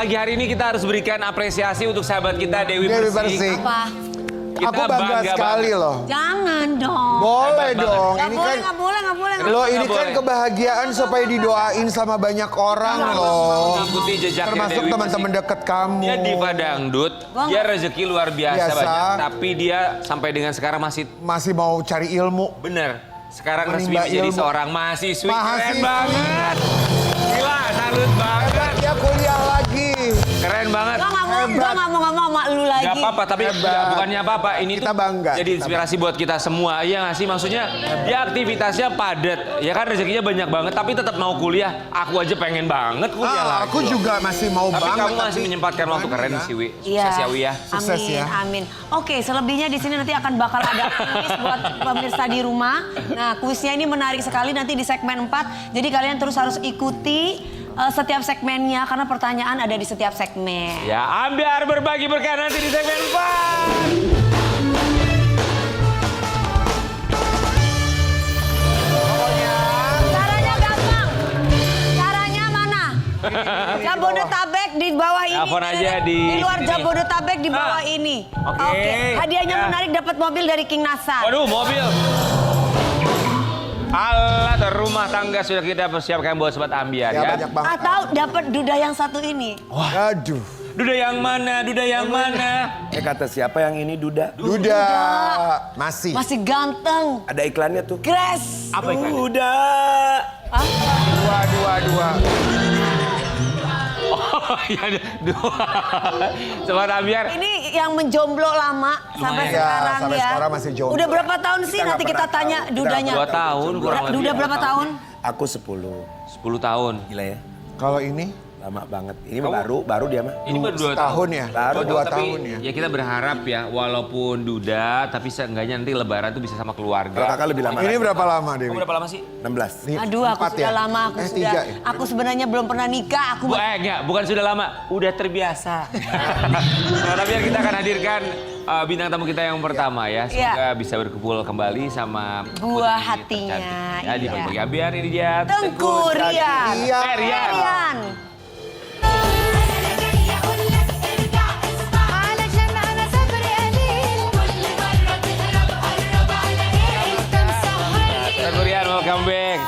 pagi hari ini kita harus berikan apresiasi untuk sahabat kita Dewi Persik. Apa? Kita Aku bangga sekali loh. Jangan dong. Boleh dong. Gak Ini boleh, kan gak boleh, gak boleh. Loh ini Nggak kan boleh. kebahagiaan supaya didoain sama banyak orang loh. Mengikuti jejaknya Termasuk Dewi teman-teman Persik. deket kamu. Dia diva dangdut, dia rezeki luar biasa Biasa. banyak. Tapi dia sampai dengan sekarang Masih mau cari ilmu. bener. Sekarang resmi Menimba menjadi ilmu. seorang mahasiswi. Keren Mahasiswi. banget. Gila, salut banget. Dia kuliah lagi. Keren banget. Gue gak mau ngomong sama lu lagi. Gak apa-apa, tapi Hebat. bukannya apa-apa. Ini Kita tuh bangga, jadi kita inspirasi buat kita semua. Iya nggak sih? Maksudnya dia aktivitasnya padat. Ya kan rezekinya banyak banget, tapi tetap mau kuliah. Aku aja pengen banget kuliah lagi. Aku juga masih mau Tapi banget. kamu masih menyempatkan waktu keren sih, Wi. Iya. Sukses ya, Wi ya. Sukses Amin, ya. amin. Oke, selebihnya di sini nanti akan bakal ada kuis buat pemirsa di rumah. Nah, kuisnya ini menarik sekali nanti di segmen 4. Jadi kalian terus harus ikuti setiap segmennya karena pertanyaan ada di setiap segmen. Ya, Ambiar berbagi berkah nanti di segmen 4. Caranya gampang. Caranya mana? Jabodetabek di bawah ini. Telepon aja di luar sini. Jabodetabek di bawah Ah. ini. Oke. Hadiahnya Ya. menarik dapat mobil dari King Nasar. Waduh, mobil. Alat rumah tangga sudah kita persiapkan buat sobat Ambiar Ya ya. banyak banget. Atau dapat duda yang satu ini. Aduh. Duda yang mana? Duda yang mana? Kata siapa yang ini Duda? Duda. Masih. Masih ganteng. Ada iklannya tuh. Grace. Apa iklannya? Duda. Dua. Oh iya, dua. Sobat Ambiar. Ini yang menjomblo lama sampai Lumayan. sekarang Ya, sampai ya. sekarang masih jomblo. Udah berapa tahun sih Kita nanti nggak kita pernah tanya tahu. dudanya. 2 tahun kurang lebih. Duda berapa tahun? Aku 10. 10 tahun. Gila ya. Kalau ini Lama banget. Ini baru dia mah. Ini baru 2 tahun ya. Baru Dua Tapi tahun ya. ya kita berharap ya, walaupun duda, tapi seenggaknya nanti lebaran tuh bisa sama Kalau keluarga. kakak lebih lama. Ini berapa lama Kamu Dewi? berapa lama sih? 16. Aduh, aku 4 sudah ya? lama, aku sudah. 3 ya? Aku sebenarnya belum pernah nikah. Aku Enggak, bukan sudah lama, udah terbiasa. Sobat Ambiar kita akan hadirkan bintang tamu kita yang pertama ya. Semoga bisa berkumpul kembali sama Buah putri hatinya, tercantik. Ya, di iya. pagi Ambiar ini dia. Tengku Rian. Rian. Rian. علشان انا صبري قليل كل مرة تهرب قرب عليا انت مسهرني Tengku Rian, welcome back.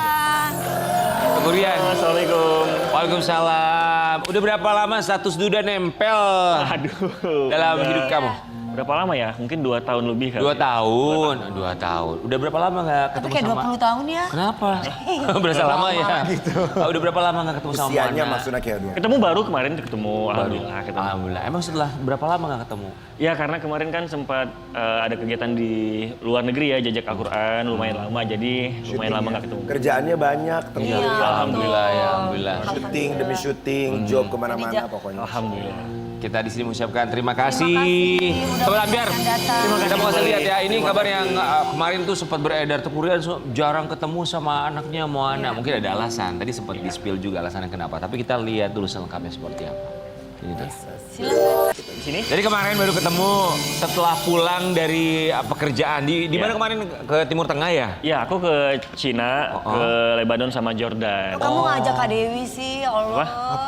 Tengku Rian. Assalamualaikum. Waalaikumsalam. Udah berapa lama status duda nempel Aduh. dalam udah- hidup kamu? Berapa lama ya? Mungkin 2 tahun lebih kali. 2 tahun. 2 tahun. Udah berapa lama nggak Tapi ketemu kayak sama? 20 tahun ya. Kenapa? Berasa lama ya. Udah berapa lama nggak ketemu sama Usianya Mana? maksudnya kayak 2. Ketemu baru kemarin ketemu. Baru. Alhamdulillah ketemu. Alhamdulillah. Emang setelah berapa lama nggak ketemu? Ya karena kemarin kan sempat ada kegiatan di luar negeri ya, jajak Al-Quran lumayan lama. Jadi lumayan lama nggak ketemu. Kerjaannya banyak. Iya, Alhamdulillah ya, alhamdulillah. Syuting demi syuting, job kemana-mana pokoknya. Alhamdulillah. Kita di sini mengucapkan terima kasih. Sobat Ambiar, kita mau kasih lihat ya. Ini kabar yang kemarin tuh sempat beredar tuh Kurian jarang ketemu sama anaknya Moana. Mungkin ada alasan. Tadi sempat di-spill juga alasannya kenapa. Tapi kita lihat dulu selengkapnya seperti apa. Ini tuh. Jadi kemarin baru ketemu setelah pulang dari pekerjaan di mana kemarin ke Timur Tengah ya? Ya aku ke Cina, Oh. ke Lebanon sama Jordan. Kamu ngajak Kak Dewi sih, ya Allah.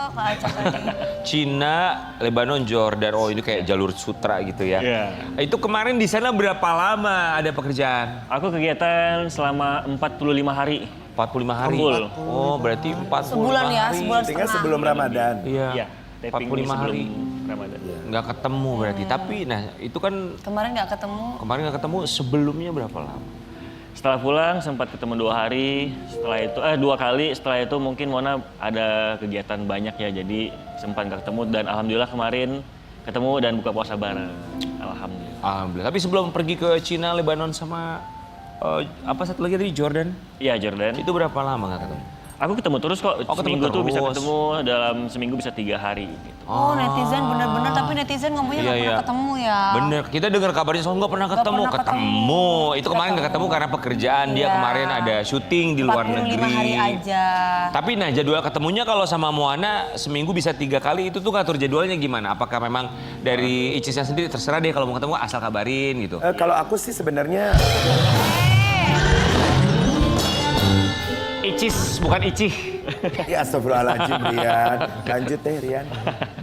Ngajak Kak Dewi. Cina, Lebanon, Jordan. Oh ini kayak jalur sutra gitu ya. Iya. Itu kemarin di sana berapa lama ada pekerjaan? Aku kegiatan selama 45 hari. 45 hari. Full. Oh berarti 45 Sebulan ya, hari. sebulan Tinggal setengah. sebelum Ramadan. Iya. Iya. taping 45 sebelum hari. Ramadan. Nggak ketemu berarti. Tapi nah itu kan Kemarin nggak ketemu. kemarin nggak ketemu, sebelumnya berapa lama? Setelah pulang sempat ketemu 2 hari, setelah itu 2 kali, setelah itu mungkin Mona ada kegiatan banyak ya, jadi sempat nggak ketemu dan alhamdulillah kemarin ketemu dan buka puasa bareng. Alhamdulillah. Alhamdulillah. Tapi sebelum pergi ke Cina, Lebanon sama apa satu lagi tadi Jordan, Iya Jordan. itu berapa lama nggak ketemu? Aku ketemu terus kok. Oh, ketemu Seminggu tuh bisa terus. ketemu, dalam seminggu bisa 3 hari gitu. Oh, netizen bener-bener, tapi netizen ngomongnya nggak pernah ketemu ya. Bener, kita dengar kabarnya soal nggak pernah ketemu. pernah ketemu. Itu kemarin nggak ketemu karena pekerjaan dia Iya. kemarin ada syuting di luar 45 negeri. hari aja. Tapi nah jadwal ketemunya kalau sama Moana seminggu bisa 3 kali, itu tuh ngatur jadwalnya gimana? Apakah memang dari Icisnya sendiri terserah deh kalau mau ketemu asal kabarin gitu? Kalau aku sih sebenarnya Icis bukan Icih. ya astagfirullahaladzim Rian. Lanjut deh Rian.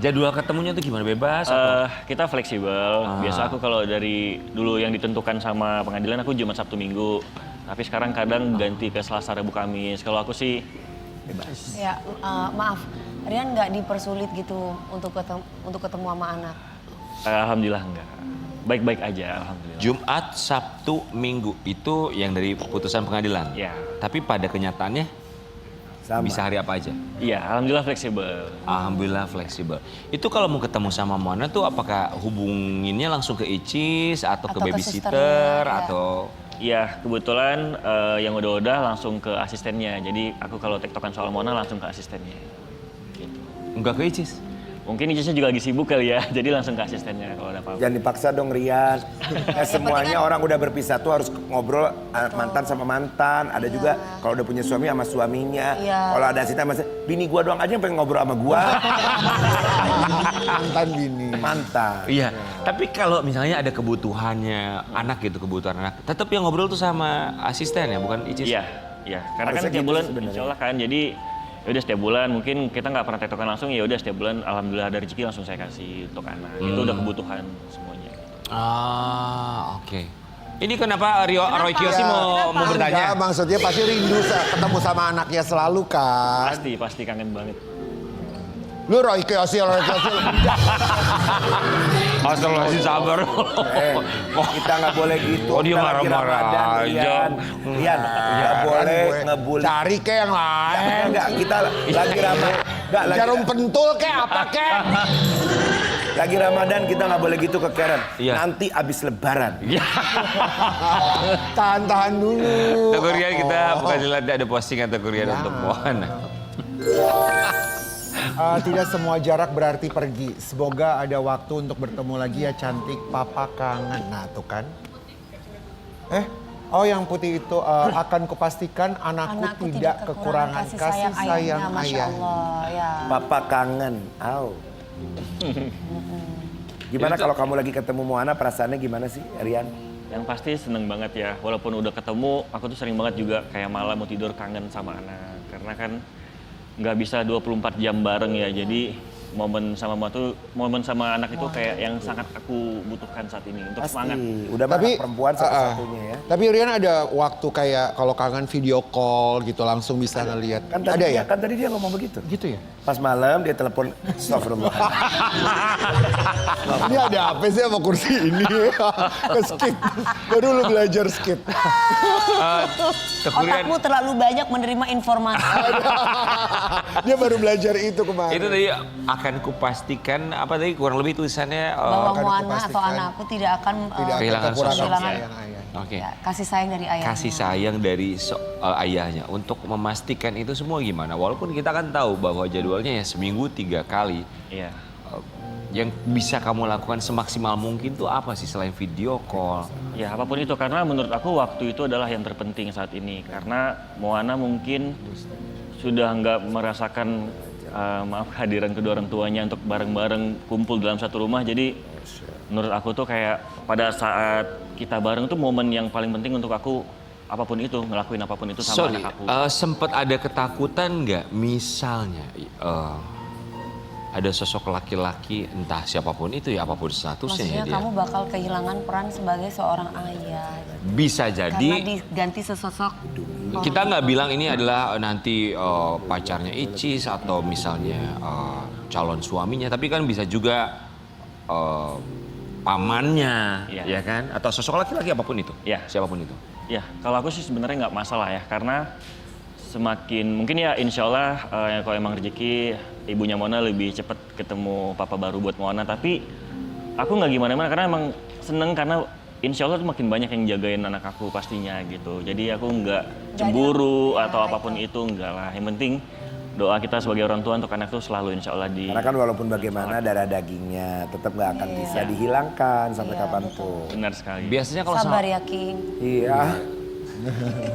Jadwal ketemunya tuh gimana, bebas? Atau? Kita fleksibel. Biasa aku kalau dari dulu yang ditentukan sama pengadilan aku Jumat, Sabtu, Minggu. Tapi sekarang kadang ganti ke Selasa, Rabu, Kamis. Kalau aku sih bebas. Ya, maaf, Rian nggak dipersulit gitu untuk ketemu sama anak? Alhamdulillah enggak. Baik-baik aja, alhamdulillah. Jumat, Sabtu, Minggu itu yang dari putusan pengadilan. Ya. Tapi pada kenyataannya Sama. bisa hari apa aja. Iya, alhamdulillah fleksibel. Alhamdulillah fleksibel. Itu kalau mau ketemu sama Moana tuh apakah hubunginnya langsung ke Icis atau ke Atau ke babysitter susternya, ya. atau Iya, kebetulan yang udah langsung ke asistennya. Jadi aku kalau tektokan soal Mona langsung ke asistennya. Gitu. enggak ke Icis? Mungkin Icisnya juga lagi sibuk kali ya, jadi langsung ke asistennya kalau ada apa-apa. Jangan dipaksa dong Rian. Ya, semuanya orang udah berpisah tuh harus ngobrol mantan sama mantan. Ada juga kalau udah punya suami sama suaminya. Iya. Kalau ada asisten masih bini gua doang aja yang pengen ngobrol sama gua. Mantan bini. Mantan. Iya, tapi kalau misalnya ada kebutuhannya anak gitu, kebutuhan anak, tetap yang ngobrol tuh sama asisten ya, bukan Icis? Iya, iya. Karena kan Harusnya setiap gitu bulan, sebenarnya. insya Allah kan. Jadi ya udah setiap bulan mungkin kita nggak pernah tektokan langsung, ya udah setiap bulan alhamdulillah ada rezeki langsung saya kasih untuk anak. Itu udah kebutuhan semuanya. Oke. Ini kenapa Roy Kiyoshi mau bertanya? Enggak, maksudnya pasti rindu ketemu sama anaknya selalu kan. Pasti kangen banget. Lu Roy Kiyoshi. Astagfirullahaladzim, sabar. Kita nggak boleh gitu. Oh, dia Kita lagi marah-marah Ramadan, aja. Rian. Rian, nggak boleh ngebully. Cari ke yang lain. Enggak, kita lagi Ramadan. Enggak, Jarum pentul ke apa ke? lagi Ramadan kita nggak boleh gitu ke Karen. Iya. Nanti abis Lebaran. Iya. Tahan dulu. Teguh Rian, kita bukan jelas ada postingan Teguh Rian untuk Moana. Tidak semua jarak berarti pergi. Semoga ada waktu untuk bertemu lagi ya cantik, papa kangen. Nah tuh kan. Oh yang putih itu akan kupastikan anakku tidak kekurangan kasih sayang Masya ayah. Allah, ya. Papa kangen. Au. Gimana kalau kamu lagi ketemu Moana, perasaannya gimana sih, Rian? Yang pasti seneng banget ya, walaupun udah ketemu, aku tuh sering banget juga kayak malam mau tidur kangen sama anak. Karena kan nggak bisa 24 jam bareng ya, jadi momen sama anak itu kayak yang sangat aku butuhkan saat ini untuk semangat. Udah mah anak perempuan satu-satunya ya. Tapi Rian ada waktu kayak kalau kangen video call gitu langsung bisa ngelihat. Kan Ada tadi ya? Kan tadi dia ngomong begitu. Gitu ya? Pas malam dia telepon, astagfirullah. Ini ada apa sih sama kursi ini? Ke-skip. Baru lu belajar skip. Teguh Rian, Otakmu terlalu banyak menerima informasi. Dia baru belajar itu kemarin. itu tadi akan kupastikan apa tadi kurang lebih tulisannya Bahwa akan Moana kupastikan atau anakku tidak akan tidak kehilangan kekurangan sosok. sayang ayah. Oke. ya, kasih sayang dari ayahnya. Kasih sayang dari ayahnya untuk memastikan itu semua gimana? Walaupun kita kan tahu bahwa jadwalnya ya seminggu 3 kali. Iya. Yang bisa kamu lakukan semaksimal mungkin tuh apa sih selain video call? Ya apapun itu, karena menurut aku waktu itu adalah yang terpenting saat ini. Karena Moana mungkin sudah nggak merasakan kehadiran kedua orang tuanya untuk bareng-bareng kumpul dalam satu rumah. Jadi menurut aku tuh kayak pada saat kita bareng tuh momen yang paling penting untuk aku, apapun itu, ngelakuin apapun itu sama anak aku. Sempat ada ketakutan nggak misalnya ada sosok laki-laki entah siapapun itu ya apapun statusnya Maksudnya ya dia. kamu bakal kehilangan peran sebagai seorang ayah. Bisa Karena jadi diganti sesosok. kita nggak bilang ini adalah nanti pacarnya Icis atau misalnya calon suaminya, tapi kan bisa juga pamannya, Iya. ya kan? Atau sosok laki-laki apapun itu, Iya. siapapun itu. Ya kalau aku sih sebenarnya nggak masalah ya, karena semakin mungkin ya insya Allah kalau emang rezeki ibunya Mona lebih cepat ketemu papa baru buat Mona. Tapi aku nggak gimana-mana karena emang seneng, karena insya Allah tuh makin banyak yang jagain anak aku pastinya gitu. Jadi aku nggak cemburu atau apapun itu, enggak lah. Yang penting doa kita sebagai orang tua untuk anak tuh selalu insya Allah di... Karena kan walaupun bagaimana darah dagingnya tetap nggak akan bisa dihilangkan sampai kapanpun. Benar sekali. Biasanya kalau Sabar sama, ya King. Iya.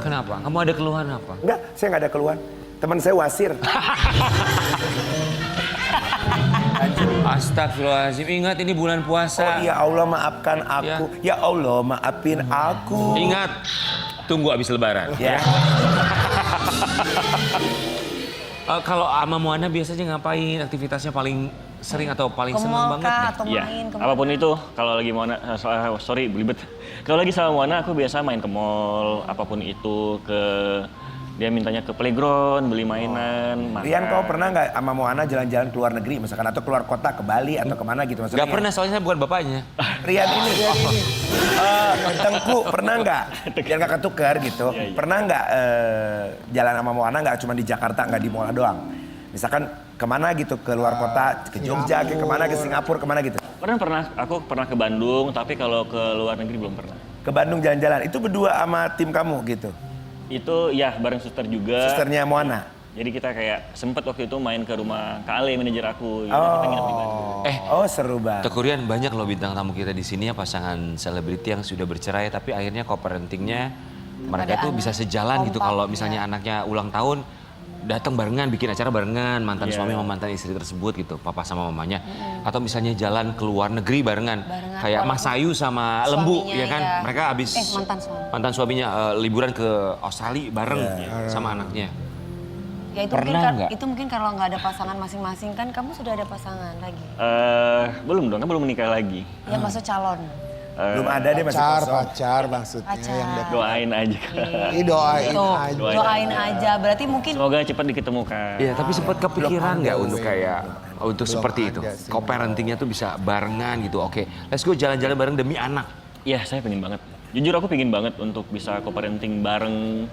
kenapa? Kamu ada keluhan apa? Enggak, saya nggak ada keluhan. Teman saya wasir. Astagfirullahaladzim, ingat ini bulan Oh puasa. ya Allah maafkan aku. Ya Allah maafin aku. Ingat, tunggu habis lebaran. Ya. Kalau sama Moana biasanya ngapain? Aktivitasnya paling sering atau paling Ke seneng mall banget kah nih? atau Iya, main kemana? apapun itu. Kalau lagi Moana, sorry belibet. Kalau lagi sama Moana, aku biasa main ke mall, apapun itu, dia mintanya ke playground, beli mainan, makan. Rian, kau pernah nggak sama Moana jalan-jalan ke luar negeri misalkan atau keluar kota ke Bali atau kemana gitu maksudnya? Gak pernah, soalnya saya bukan bapaknya. Rian ini. Tengku pernah nggak? Biar nggak ketukar gitu. Iya. Pernah nggak jalan sama Moana nggak cuma di Jakarta nggak di Moana doang? Misalkan kemana gitu ke luar kota, ke Jogja, ke kemana, ke Singapura, kemana gitu? Aku pernah ke Bandung, tapi kalau ke luar negeri belum pernah. Ke Bandung jalan-jalan. Itu berdua sama tim kamu gitu. Itu ya bareng suster juga. Susternya Moana. Jadi kita kayak sempet waktu itu main ke rumah Kak Ale, manajer aku. Jadi kita nginep di Bandung. Oh seru banget. Tekurian banyak loh bintang tamu kita di sini ya, pasangan selebriti yang sudah bercerai tapi akhirnya co-parentingnya mereka tuh bisa sejalan gitu. Kalau misalnya anaknya ulang tahun datang barengan, bikin acara barengan, mantan suami sama mantan istri tersebut gitu, papa sama mamanya. Atau misalnya jalan ke luar negeri barengan, kayak Mas Ayu sama Lembu Suaminya, ya kan, iya. mereka habis mantan suaminya liburan ke Australia bareng sama anaknya. Ya itu Pernah mungkin nggak? itu mungkin kalau nggak ada pasangan masing-masing kan kamu sudah ada pasangan lagi. Belum dong, kan belum menikah lagi. Ya maksud calon. Belum ada deh masih kosong. Pacar maksudnya Pacar. yang dekat. Doain aja. Ih, doain Tuh, aja. doain aja. Berarti mungkin Semoga cepat diketemukan. Iya, tapi sempat kepikiran nggak untuk kayak untuk Belum seperti ada itu, sih. co-parentingnya tuh bisa barengan gitu. Oke, let's go jalan-jalan bareng demi anak. Iya, saya pengen banget. Jujur aku pengen banget untuk bisa co-parenting bareng.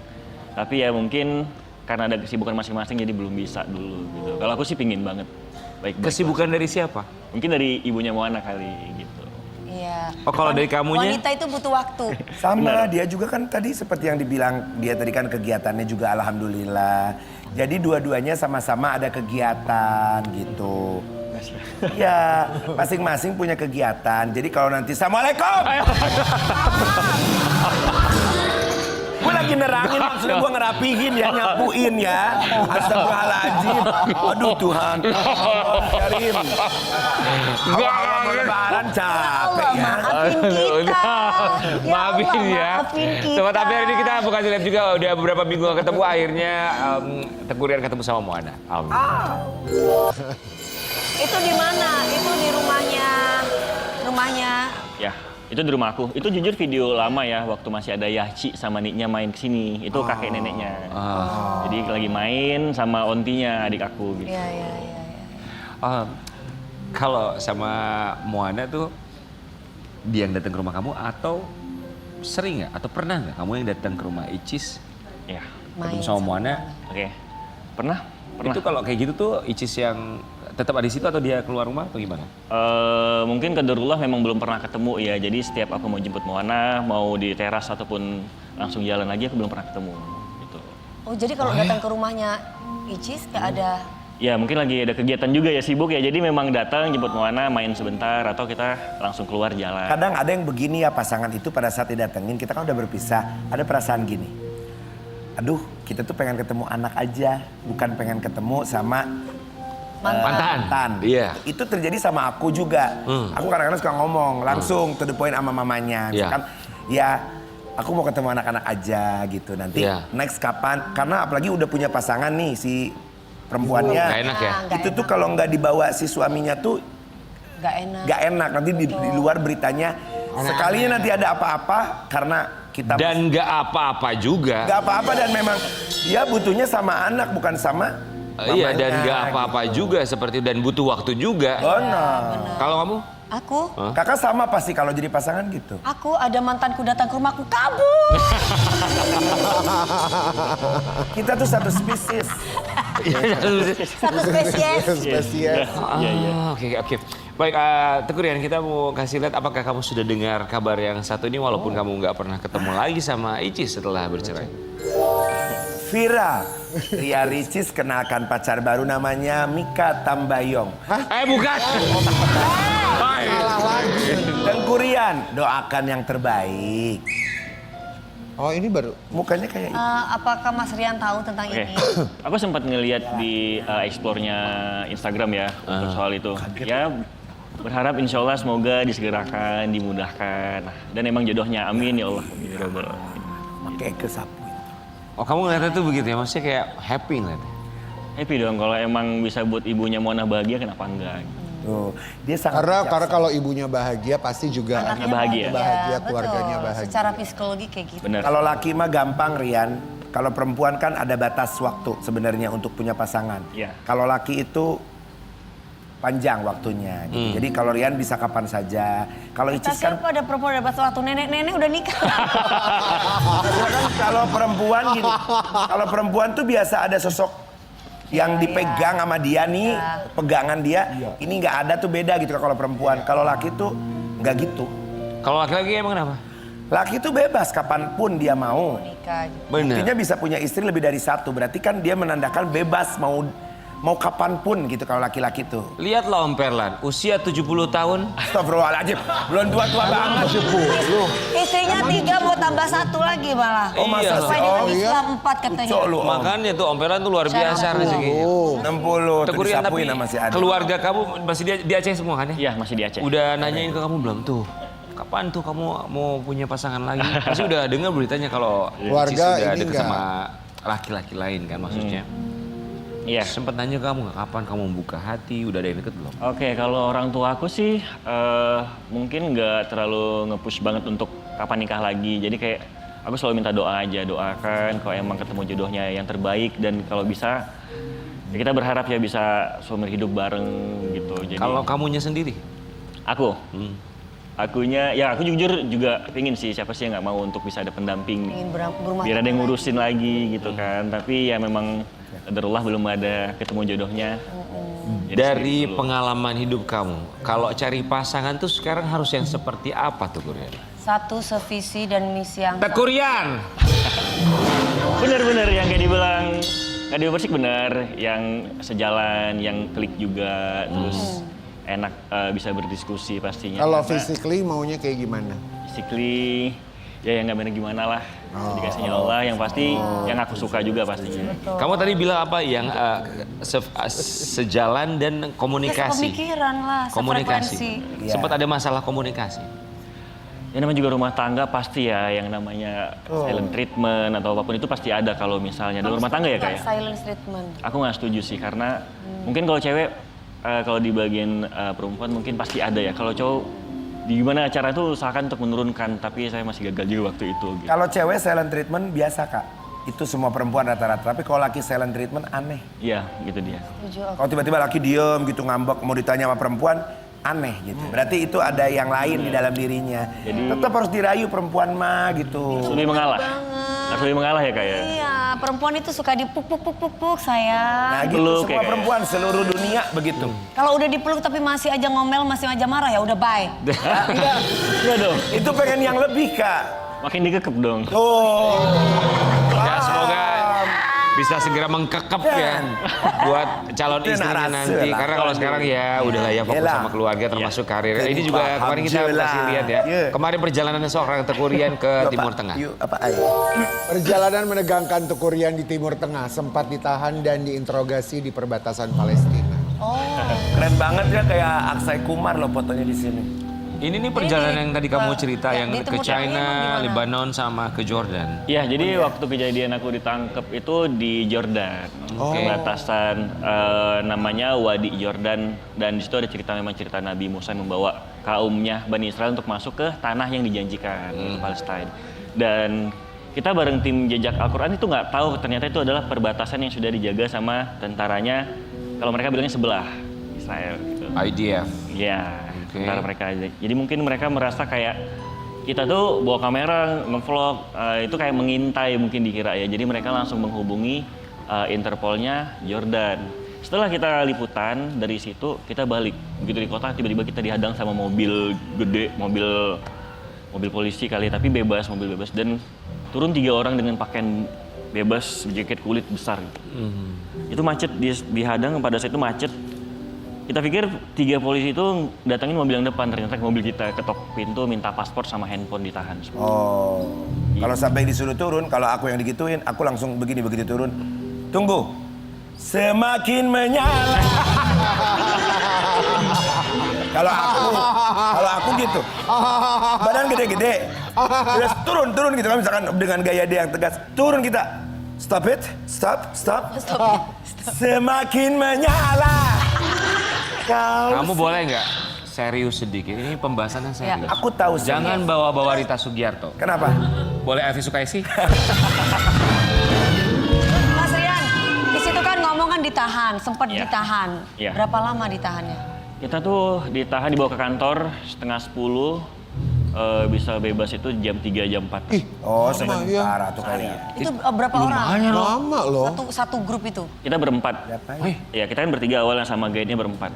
Tapi ya mungkin karena ada kesibukan masing-masing jadi belum bisa dulu gitu. Kalau aku sih pengen banget. Baik. Kesibukan dari siapa? Mungkin dari ibunya Moana kali gitu. iya. Oh, kalau dari kamunya? Wanita itu butuh waktu. Sama, dia juga kan tadi seperti yang dibilang, dia tadi kan kegiatannya juga alhamdulillah. Jadi dua-duanya sama-sama ada kegiatan gitu. Ya, masing-masing punya kegiatan. Jadi kalau nanti, Assalamualaikum! Gue lagi nerangin, maksudnya gue ngerapihin ya, nyapuin ya. Astagfirullahaladzim. Aduh Tuhan. Karim. Awal-awal mau lebaran capek ya. Maafin kita. Maafin Allah, ya. Maafin kita. Sobat Tapi hari ini kita bukan live juga, udah beberapa minggu gak ketemu, akhirnya Tekurian ketemu sama Moana. Itu di mana? Itu di rumahnya. Ya, itu di rumah aku. Itu jujur video lama ya, waktu masih ada Yahci sama Niknya main kesini. Itu kakek neneknya. Jadi lagi main sama ontinya, adik aku gitu. Iya. Kalau sama Moana tuh dia yang datang ke rumah kamu atau sering nggak? Atau pernah nggak kamu yang datang ke rumah Icis Ya, ketemu sama Moana? oke. Pernah. Itu kalau kayak gitu tuh Icis yang tetap ada di situ atau dia keluar rumah atau gimana? Mungkin qadarullah memang belum pernah ketemu ya. Jadi setiap aku mau jemput Moana, mau di teras ataupun langsung jalan lagi, aku belum pernah ketemu gitu. Oh, jadi kalau datang ke rumahnya Icis nggak ada. Ya mungkin lagi ada kegiatan juga ya, sibuk ya. Jadi memang datang jemput Moana, main sebentar atau kita langsung keluar jalan. Kadang ada yang begini ya, pasangan itu pada saat didatengin, kita kan udah berpisah, ada perasaan gini. Aduh, kita tuh pengen ketemu anak aja, bukan pengen ketemu sama mantan. Iya. Itu terjadi sama aku juga. Aku kadang-kadang suka ngomong langsung to the point sama mamanya. Misalkan, ya aku mau ketemu anak-anak aja gitu. Nanti next kapan? Karena apalagi udah punya pasangan nih si perempuannya. Gak enak ya? Itu tuh kalau nggak dibawa si suaminya tuh Nggak enak. nggak enak. Nanti di luar beritanya sekalinya nanti ada apa-apa karena kita Dan nggak apa-apa juga. nggak apa-apa dan memang dia butuhnya sama anak bukan sama Iya, dan mamanya, nggak apa-apa juga seperti dan butuh waktu juga. Benar. Kalau kamu? Aku, Kakak sama pasti kalau jadi pasangan gitu. aku ada mantanku datang ke rumahku kabur. Kita tuh satu spesies. Satu spesies. Spesies. Oke. Baik, Tekurian, kita mau kasih lihat apakah kamu sudah dengar kabar yang satu ini walaupun kamu nggak pernah ketemu lagi sama Icis setelah bercerai. Viral, Ria Ricis kenalkan pacar baru namanya Mika Tambayong. Bukan. Salah lagi. Dan Kurian, doakan yang terbaik. Oh, ini baru. Mukanya kayak Apakah Mas Rian tahu tentang Oke, ini? aku sempat ngeliat di explore-nya Instagram ya untuk soal itu. Ya berharap insya Allah semoga disegerakan, dimudahkan. Dan emang jodohnya, amin ya Allah. pakai kesapu. Oh, kamu ngeliatnya tuh begitu ya? Maksudnya kayak happy ngeliatnya? Happy dong kalau emang bisa buat ibunya Mona bahagia, kenapa enggak? Oh, dia sangat Karena bijaksana. kalau ibunya bahagia pasti juga Anaknya bahagia. bahagia, betul. keluarganya bahagia. Secara psikologi kayak gitu. Benar. Kalau laki mah gampang Rian. Kalau perempuan kan ada batas waktu sebenarnya untuk punya pasangan. Iya. Kalau laki itu panjang waktunya. Gitu. Jadi kalau Rian bisa kapan saja. Kalau Icis kan Siapa ada perempuan ada batas waktu nenek udah nikah. kalau perempuan gini. Kalau perempuan tuh biasa ada sosok yang dipegang sama dia nih, pegangan dia. Ini nggak ada tuh beda gitu kalau perempuan. Kalau laki tuh nggak gitu. Kalau laki-laki emang kenapa? Laki tuh bebas kapanpun dia mau. Nikah gitu. Bener. Buktinya bisa punya istri lebih dari satu. Berarti kan dia menandakan bebas mau kapanpun gitu kalau laki-laki tuh. Lihatlah Om Perlan, usia 70 tahun. Astagfirullahaladzim, belum tua-tua banget. Istrinya 3 mau tambah 1 lagi malah. Oh masa Iya. Supaya sih? dengan Oh iya. Islam 4 katanya. Cok lu Om. Makanya tuh Om Perlan tuh luar biasa rezekinya. 60 tuh Tekurian tapi disapuin sama si Adi. keluarga kamu masih di Aceh semua kan ya? Iya, masih di Aceh. Udah nanyain ke kamu belum tuh? Kapan tuh kamu mau punya pasangan lagi? Pasti udah dengar beritanya kalau Keluarga Cis udah ini deket enggak. sama laki-laki lain kan maksudnya. Iya. Sempet nanya ke kamu nggak kapan kamu buka hati, udah ada yang deket belum? Oke, kalau orang tua aku sih mungkin nggak terlalu nge-push banget untuk kapan nikah lagi. Jadi kayak aku selalu minta doa aja, doakan kalau emang ketemu jodohnya yang terbaik dan kalau bisa ya kita berharap ya bisa seumur hidup bareng gitu. Jadi Kalau kamunya sendiri? aku, aku jujur juga pingin sih siapa sih yang nggak mau untuk bisa ada pendamping. Ingin berumah Biar ada yang tangga ngurusin lagi gitu kan. Tapi ya memang qadarullah belum ada ketemu jodohnya. Jadi Dari seperti itu. pengalaman hidup kamu, kalau cari pasangan tuh sekarang harus yang seperti apa tuh Kurian? Satu sevisi dan misi yang Tekurian! Bener-bener yang kayak dibilang Kak Persik bener, yang sejalan, yang klik juga, terus enak bisa berdiskusi pastinya. Kalau Karena physically maunya kayak gimana? physically ya yang nggak bener gimana lah, dikasihnya Allah yang pasti yang aku suka juga pastinya. Kamu tadi bilang apa yang sejalan dan komunikasi? Pemikiran lah, Komunikasi. sefrekuensi. Sempat ada masalah komunikasi. Ya namanya juga rumah tangga pasti ya yang namanya silent treatment atau apapun itu pasti ada kalau misalnya dalam rumah tangga ya Kak ya. Silent treatment. Aku nggak setuju sih karena mungkin kalau cewek kalau di bagian perempuan mungkin pasti ada ya. Kalau cowok di gimana cara itu usahakan untuk menurunkan tapi saya masih gagal juga waktu itu. Gitu. Kalau cewek silent treatment biasa Kak. Itu semua perempuan rata-rata. Tapi kalau laki silent treatment aneh. Iya gitu dia. Setuju aku. Kalau tiba-tiba laki diem gitu ngambek mau ditanya sama perempuan aneh gitu. Berarti itu ada yang lain di dalam dirinya. Tetap harus dirayu perempuan mah gitu. Lebih mengalah. Harus lebih mengalah ya Kak ya. Iya, perempuan itu suka dipuk-puk-puk-puk sayang. Nah gitu Peluk semua ya, perempuan seluruh dunia begitu. Kalau udah dipeluk tapi masih aja ngomel, masih aja marah ya udah bye. Iya dong. Itu pengen yang lebih Kak. Makin dikekep dong. Tuh. Ya semoga bisa segera mengkekep ya buat calon Itu istrinya narasi nanti. lah. Karena kalau sekarang ya udahlah ya fokus Yelah. sama keluarga termasuk karir. Jadi Ini juga kemarin kita alhamdulillah. kasih lihat ya. Iya. Kemarin perjalanan seorang Tekurian ke Yuk, Timur Pak. Tengah. Yuk, apa ayo? Perjalanan menegangkan Tekurian di Timur Tengah sempat ditahan dan diinterogasi di perbatasan Palestina. Keren banget ya kayak Aksai Kumar loh fotonya di sini. Ini nih perjalanan yang tadi kamu cerita ya, yang di ke Timur Tengah emang China, gimana? Lebanon sama ke Jordan. Ya, jadi waktu kejadian aku ditangkap itu di Jordan, perbatasan namanya Wadi Jordan, dan di situ ada cerita memang cerita Nabi Musa yang membawa kaumnya Bani Israel untuk masuk ke tanah yang dijanjikan, ke Palestina. Dan kita bareng tim jejak Al-Quran itu nggak tahu ternyata itu adalah perbatasan yang sudah dijaga sama tentaranya, kalau mereka bilangnya sebelah Israel. Gitu. IDF. Ya, Oke. tentara mereka aja. Jadi mungkin mereka merasa kayak kita tuh bawa kamera ngevlog itu kayak mengintai mungkin dikira ya. Jadi mereka langsung menghubungi Interpolnya Jordan. Setelah kita liputan dari situ kita balik. Begitu di kota tiba-tiba kita dihadang sama mobil gede, mobil polisi kali tapi bebas, mobil bebas dan turun 3 orang dengan pakaian bebas, jaket kulit besar. Itu macet, dihadang pada saat itu macet. Kita pikir 3 polisi itu datangin mobil yang depan, ternyata mobil kita ketok pintu, minta paspor sama handphone ditahan. Oh. Kalau sampai disuruh turun, kalau aku yang digituin, aku langsung begini begitu turun. Tunggu. Semakin menyala. Kalau aku gitu. Badan gede-gede. Terus turun gitu kan misalkan dengan gaya dia yang tegas. Turun kita. Stop it. Stop. Semakin menyala. Kamu boleh nggak serius sedikit? Ini pembahasannya serius. Aku tahu sih. Jangan bawa-bawa Rita Sugiarto. Kenapa? Boleh Elvi Sukaisi? Mas Rian, di situ kan ngomong kan ditahan, sempat Iya. ditahan. Iya. Berapa lama ditahannya? Kita tuh ditahan dibawa ke kantor setengah 10, bisa bebas itu jam 3 jam 4. Oh, sebentar tuh kali ya. Itu berapa orang? Lama loh. Satu grup itu. Kita berempat. Ya kita kan bertiga awalnya sama guide-nya berempat.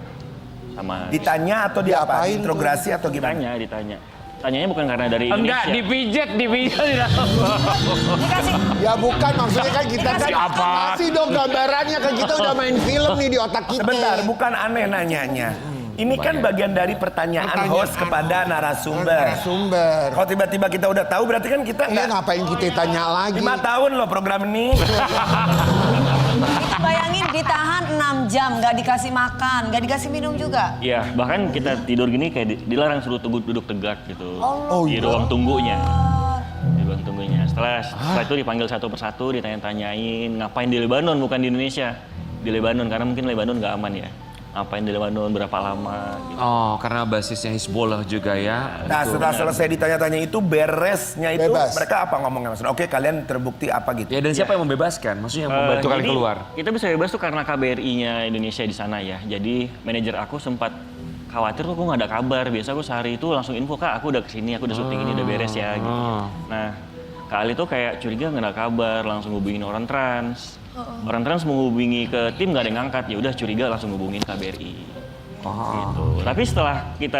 Sama Ditanya atau diapain? Diapain tuh? Interogasi atau gimana? ditanya. Tanyanya bukan karena dari Enggak, Indonesia. dipijat di dalam. Dikasih, Ya bukan, maksudnya kan kita Dikasih kan apa? kasih dong gambarannya kan kita udah main film nih di otak kita. Sebentar, bukan aneh nanyanya. Ini kan bagian dari pertanyaan host kepada narasumber. Narasumber. Kalau tiba-tiba kita udah tahu berarti kan kita Iya nggak ngapain kita tanya lagi? 5 tahun loh program ini. itu bayangin ditahan 6 jam, nggak dikasih makan, nggak dikasih minum juga. Iya, bahkan kita tidur gini kayak dilarang suruh duduk tegak gitu. Oh, Di iya. ruang tunggunya. Di ruang tunggunya. Setelah itu dipanggil satu persatu, ditanya-tanyain ngapain di Lebanon bukan di Indonesia. Di Lebanon karena mungkin Lebanon nggak aman ya. Ngapain di Lebanon, berapa lama gitu. Oh, karena basisnya Hizbollah juga ya. Nah setelah selesai ditanya-tanya itu beresnya itu Bebas. mereka apa ngomongnya maksudnya? Oke kalian terbukti apa gitu? Ya dan siapa yang membebaskan? Maksudnya yang membantu kalian Jadi, keluar? Kita bisa bebas tuh karena KBRI-nya Indonesia di sana ya. Jadi manajer aku sempat khawatir kok nggak ada kabar. Biasa aku sehari itu langsung info, Kak aku udah kesini, aku udah syuting ini udah beres ya gitu. Nah Kak Ali tuh kayak curiga nggak ada kabar, langsung hubungin orang trans. Orang trans menghubungi ke tim nggak ada yang ngangkat, ya udah curiga langsung hubungin KBRI. Gitu. Tapi setelah kita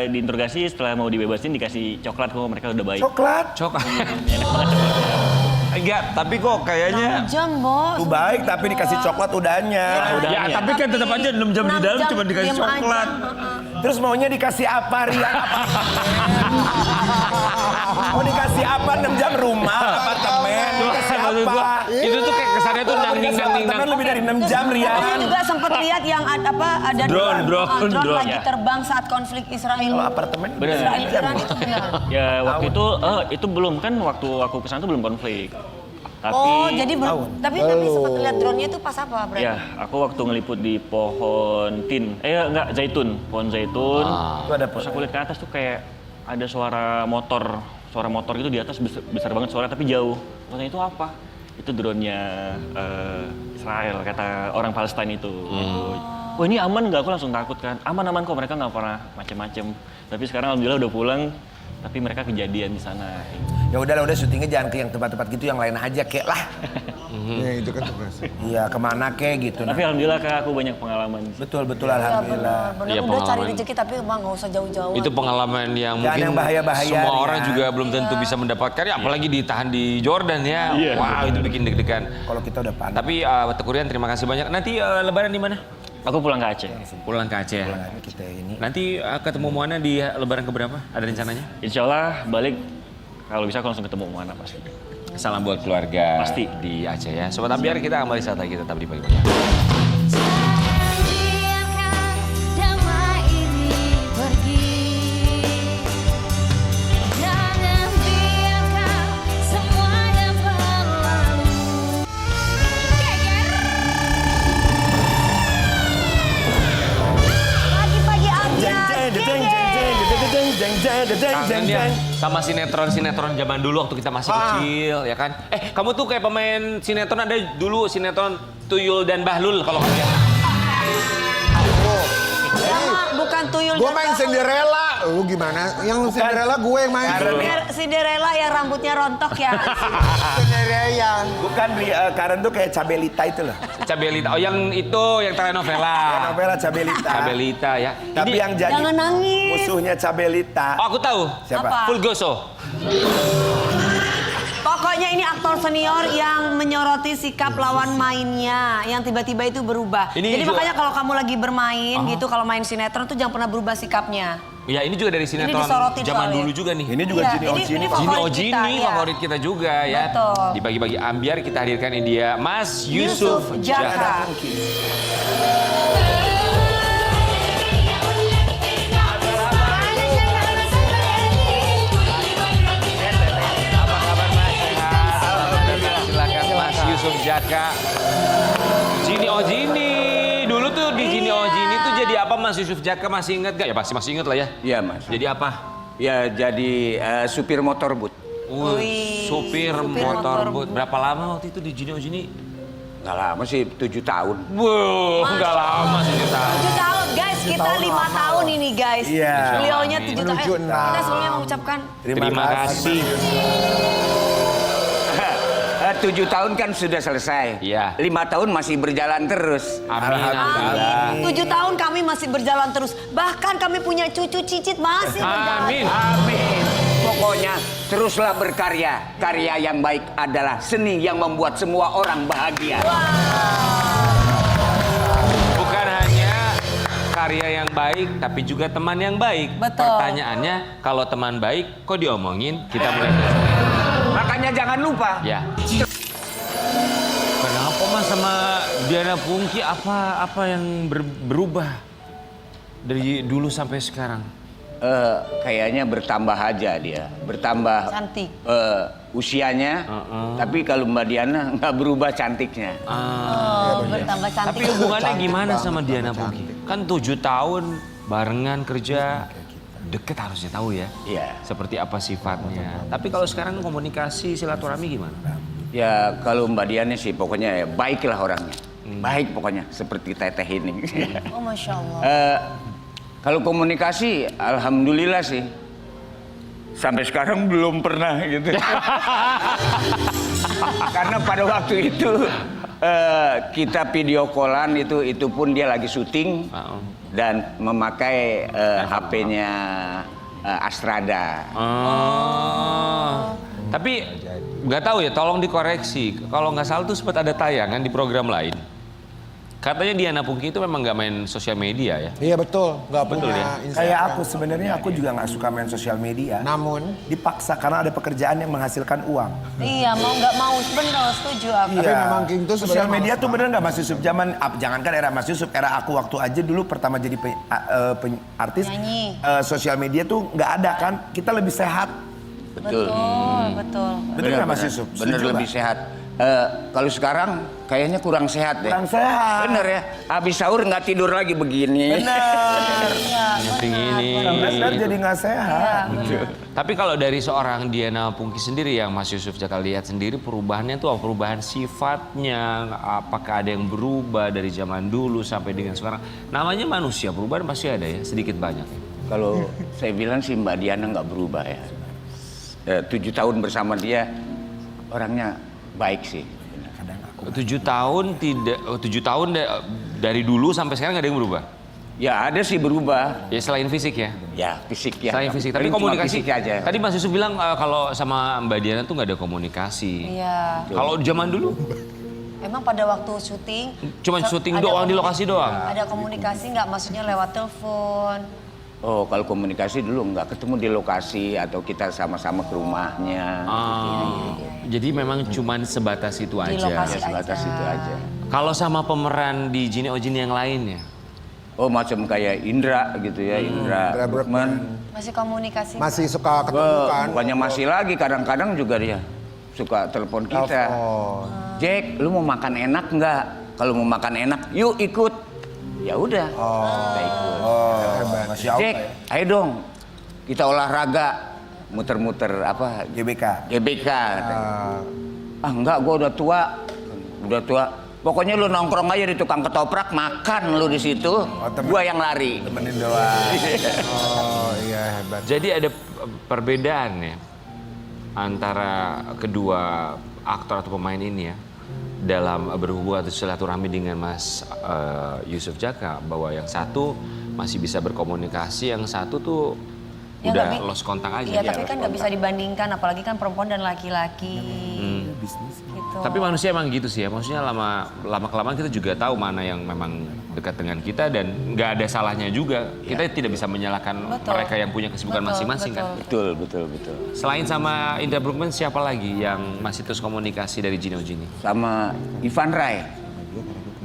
diinterogasi, setelah mau dibebasin dikasih coklat kok mereka udah baik. Coklat? Cok. Enggak, tapi kok 6 kayaknya... jam, Bos. Tuh baik tapi dikasih coklat udahnya. Ya, tapi kan tetap aja 6 jam di 6 dalam jam cuma dikasih diem aja. coklat. Terus maunya dikasih apa Ria? Mau dikasih apa 6 jam rumah, apartemen, dikasih Maksud gua, apa? itu tuh kayak kesannya tuh Kalau dikasih apartemen lebih dari 6 jam Ria. Aku juga sempat lihat yang ada Drone, drone. lagi Ya. terbang saat konflik Israel. Kalau apartemen Bener. Israel Iran itu benar. Ya waktu itu belum kan waktu aku kesana tuh belum konflik. Tapi Oh, jadi belum. Tapi sempat lihat drone-nya itu pas apa, berarti? ya aku waktu ngeliput di pohon tin, enggak zaitun, pohon zaitun. itu ada Terus aku lihat ke atas tuh kayak ada suara motor gitu di atas besar banget suara tapi jauh. Makanya itu apa? Itu drone-nya Israel kata orang Palestina itu. Gitu. Wah ini aman nggak? Aku langsung takut kan. Aman kok mereka nggak pernah macem-macem. Tapi sekarang alhamdulillah udah pulang. Tapi mereka kejadian di sana. Ya udah syutingnya jangan ke yang tempat-tempat gitu, yang lain aja kek lah. Ya itu kan tugas. Iya kemana kek gitu. Tapi alhamdulillah Kak aku banyak pengalaman. Betul Ya, alhamdulillah. benar. Iya, Udah cari pengalaman. rezeki tapi emang nggak usah jauh-jauh. Itu pengalaman yang Jangan mungkin yang bahaya-bahaya, semua Rian. orang juga belum tentu bisa mendapatkan. Ya, apalagi ditahan di Jordan ya. Iya. Wow, itu bikin deg-degan. Kalau kita udah panas. Tapi Teguh Rian terima kasih banyak. Nanti Lebaran di mana? Aku pulang ke Aceh. Pulang ke Aceh. Kita ini. Nanti ketemu Moana di Lebaran keberapa? Ada rencananya? Insya Allah balik kalau bisa aku langsung ketemu Moana pasti. Salam buat keluarga Pasti. di Aceh ya. Sobat Ambiar kita kembali saat lagi tetap di pagi-pagi. Jangan biarkan damai ini pergi. Jangan biarkan semuanya berlalu. Pagi-pagi aja. Kangen ya sama sinetron-sinetron zaman dulu waktu kita masih kecil ya kan. Kamu tuh kayak pemain sinetron, ada dulu sinetron Tuyul dan Bahlul kalau kamu lihat. Bukan tuyul. Gue dan main bahu. Cinderella. Lu gimana? Yang Cinderella gue yang main. Cinderella yang rambutnya rontok ya. Cinderella. Bukan Karen tuh kayak Cabelita itu loh. Cabelita. Oh yang itu yang telenovela. Novela Cabelita. Cabelita ya. Tapi Ini- yang jadi Jangan nangis. musuhnya Cabelita. Oh, aku tahu. Siapa? Apa? Fulgoso. Pokoknya ini aktor senior yang menyoroti sikap lawan mainnya yang tiba-tiba itu berubah. Ini Jadi juga- makanya kalau kamu lagi bermain gitu, kalau main sinetron tuh jangan pernah berubah sikapnya. Ya ini juga dari sinetron disorotin zaman soalnya. dulu juga nih. Ini juga Iya, Jini ini Ojini. Jini favorit Ojini kita, iya. favorit kita juga ya. Betul. Di pagi-pagi Ambiar kita hadirkan ini dia Mas Yusuf Jaka. Silakan Mas Yusuf Jaka. Jini Ojini. Dulu tuh di Jini Ojini tuh jadi apa Mas Yusuf Jaka masih ingat gak? Ya pasti masih ingat lah ya. Iya Mas. Jadi apa? Ya jadi supir motorbut. Wih, Supir motorbut. Berapa lama waktu itu di Gini? Nggak lama sih, 7 tahun. Wow, nggak lama 7 tahun. 7 tahun guys, kita 5 tahun ini guys. Iya. Beliaunya 7 tahun. Menuju enam. Kita sebelumnya mengucapkan Terima kasih. 7 tahun kan sudah selesai. Iya. 5 tahun masih berjalan terus. Amin. Alhamdulillah. 7 tahun kami masih berjalan terus. Bahkan kami punya cucu cicit masih berjalan. Amin. Amin. Pokoknya teruslah berkarya. Karya yang baik adalah seni yang membuat semua orang bahagia. Bukan hanya karya yang baik, tapi juga teman yang baik. Betul. Pertanyaannya, kalau teman baik, kok diomongin? Kita mulai dari Makanya jangan lupa. ya. Kenapa Mas sama Diana Pungki apa yang berubah dari dulu sampai sekarang? Kayaknya bertambah aja dia. Bertambah Cantik. usianya. Tapi kalau Mbak Diana nggak berubah cantiknya. Oh, bertambah cantik. Tapi hubungannya Cantik gimana banget, sama Diana cantik. Pungki? Kan 7 tahun barengan kerja, deket harusnya tahu ya. Iya. Seperti apa sifatnya. Tapi kalau sekarang komunikasi silaturahmi gimana? Ya kalau Mbak Diana sih pokoknya ya baiklah orangnya. Baik pokoknya seperti Teteh ini. Oh, Masya Allah. Kalau komunikasi alhamdulillah sih. Sampai sekarang belum pernah gitu. Karena pada waktu itu kita video callan itu pun dia lagi syuting dan memakai HP-nya Astrada. Tapi nggak tahu ya, tolong dikoreksi. Kalau nggak salah tuh sempat ada tayangan di program lain. Katanya Diana Pungki itu memang nggak main sosial media ya. Iya betul, nggak Betul punya ya? Instagram. Kayak aku sebenarnya aku juga nggak suka main sosial media. Namun, Dipaksa karena ada pekerjaan yang menghasilkan uang. Iya, mau nggak mau, bener, setuju aku. Tapi memang King tuh sosial sebenarnya media males tuh bener nggak Mas Yusuf? Jangankan era Mas Yusuf, era aku waktu aja dulu pertama jadi artis. Nyanyi. Sosial media tuh nggak ada kan? Kita lebih sehat. Betul. Betul. Betul nggak Mas Yusuf? Bener Setuju lebih nggak? sehat. Kalau sekarang kayaknya kurang sehat deh. Kurang sehat. Bener ya. Habis sahur nggak tidur lagi begini. Bener. Iya, Ini. Bener jadi nggak sehat. Tapi kalau dari seorang Diana Pungki sendiri yang Mas Yusuf Jaka lihat sendiri perubahannya tuh apa? Perubahan sifatnya, apakah ada yang berubah dari zaman dulu sampai dengan sekarang? Namanya manusia, perubahan pasti ada ya, sedikit banyak. Kalau saya bilang sih Mbak Diana nggak berubah ya. 7 tahun bersama dia orangnya baik sih. 7 tahun dari dulu sampai sekarang nggak ada yang berubah. Ya ada sih berubah. Ya selain fisik ya. Ya fisik ya. Selain fisik, tapi Paling cuma komunikasi. fisik aja. Tadi Mas Yusuf bilang kalau sama Mbak Diana tuh nggak ada komunikasi. Iya. Kalau zaman dulu Emang pada waktu syuting? cuma syuting ada doang di lokasi doang. Ada komunikasi nggak? Maksudnya lewat telepon? Oh kalau komunikasi dulu nggak ketemu di lokasi atau kita sama-sama ke rumahnya. Jadi memang cuma sebatas itu Di aja. lokasi. Ya sebatas aja. itu aja. Kalau sama pemeran di Jini Ojini yang lainnya, Oh macam kayak Indra gitu ya, Indra Brookman. Masih komunikasi? masih suka ketemu kan? Bukannya masih lagi, kadang-kadang juga dia suka telepon kita. Telepon. Jack, lu mau makan enak nggak? Kalau mau makan enak, yuk ikut. Ya udah, kita ikut. Masya Allah. Jack, ayo dong, kita olahraga, muter-muter apa? GBK. GBK. Enggak, gua udah tua. Pokoknya lu nongkrong aja di tukang ketoprak, makan lu di situ. Gua yang lari. Temenin doang. Oh iya hebat. jadi ada perbedaan ya antara kedua aktor atau pemain ini ya dalam berhubungan atau silaturahmi dengan Mas Yusuf Jaka, bahwa yang satu masih bisa berkomunikasi, yang satu tuh Ya, udah tapi- lost kontak aja. Iya, tapi kan nggak bisa dibandingkan, apalagi kan perempuan dan laki-laki. Gitu. Tapi manusia emang gitu sih ya, maksudnya lama kelamaan kita juga tahu mana yang memang dekat dengan kita dan nggak ada salahnya juga. Kita tidak bisa menyalahkan Betul. mereka yang punya kesibukan Betul, masing-masing kan. betul. Betul. Selain sama Indra Brookman, siapa lagi yang masih terus komunikasi dari Gino Gini? Sama Ivan Rai.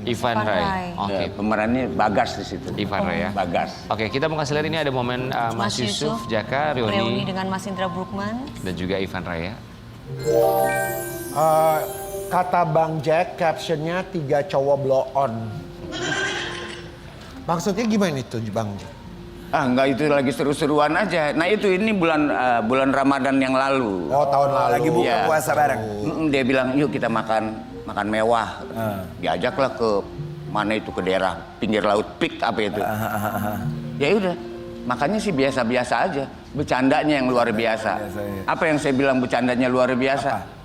Ivan Ivan Rai. Rai. Oke, Ya, pemerannya Bagas di situ. Ivan Rai ya. Bagas. Oke, kita mau kasih lihat ini ada momen Mas Yusuf Jaka, reuni Rioni, dengan Mas Indra Brookman. dan juga Ivan Rai ya. Kata Bang Jack, captionnya 3 cowok blow on. Maksudnya gimana itu Bang? Ah enggak, itu lagi seru-seruan aja. Nah itu ini bulan Ramadan yang lalu. Oh tahun lalu. Lagi buka Iya. puasa bareng. Dia bilang yuk kita makan mewah. Diajaklah ke mana itu, ke daerah pinggir laut Pik apa itu. Ya udah, makannya sih biasa-biasa aja. Bercandanya yang luar biasa. iya. Apa yang saya bilang bercandanya luar biasa?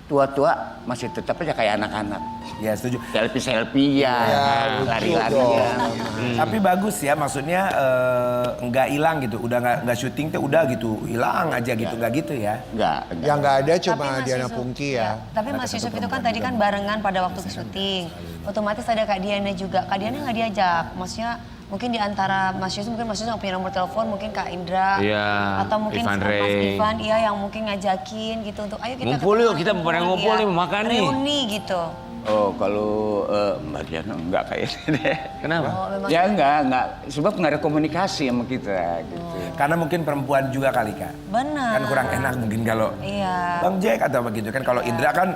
Tua-tua masih tetap aja kayak anak-anak. Ya setuju. Selfie-selfie ya, lucu lari-larian. Tapi bagus ya, maksudnya nggak hilang gitu. Udah nggak syuting tuh udah gitu, hilang aja gitu, nggak gitu ya. Enggak. Yang nggak ada cuma Tapi Mas Diana Yusuf- Pungki ya. Tapi Mas Yusuf itu kan tadi kan barengan pada waktu syuting. Otomatis ada Kak Diana juga. Kak Diana nggak diajak. Maksudnya mungkin di antara Mas Yusuf mungkin nggak punya nomor telepon, mungkin Kak Indra. Iya, Atau mungkin Ivan Mas Ray. Ivan iya yang mungkin ngajakin gitu untuk ayo kita Ngumpul ketemu, yuk, kita pada ngumpul iya. nih, mau makan nih. Reuni gitu. Oh kalau Mbak Diana enggak kayaknya deh. Kenapa? Oh, memang Ya enggak. Sebab nggak ada komunikasi sama kita gitu. Karena mungkin perempuan juga kali Kak. benar. Kan kurang enak mungkin kalau Iya. Bang Jack atau begitu kan. Kalau Indra kan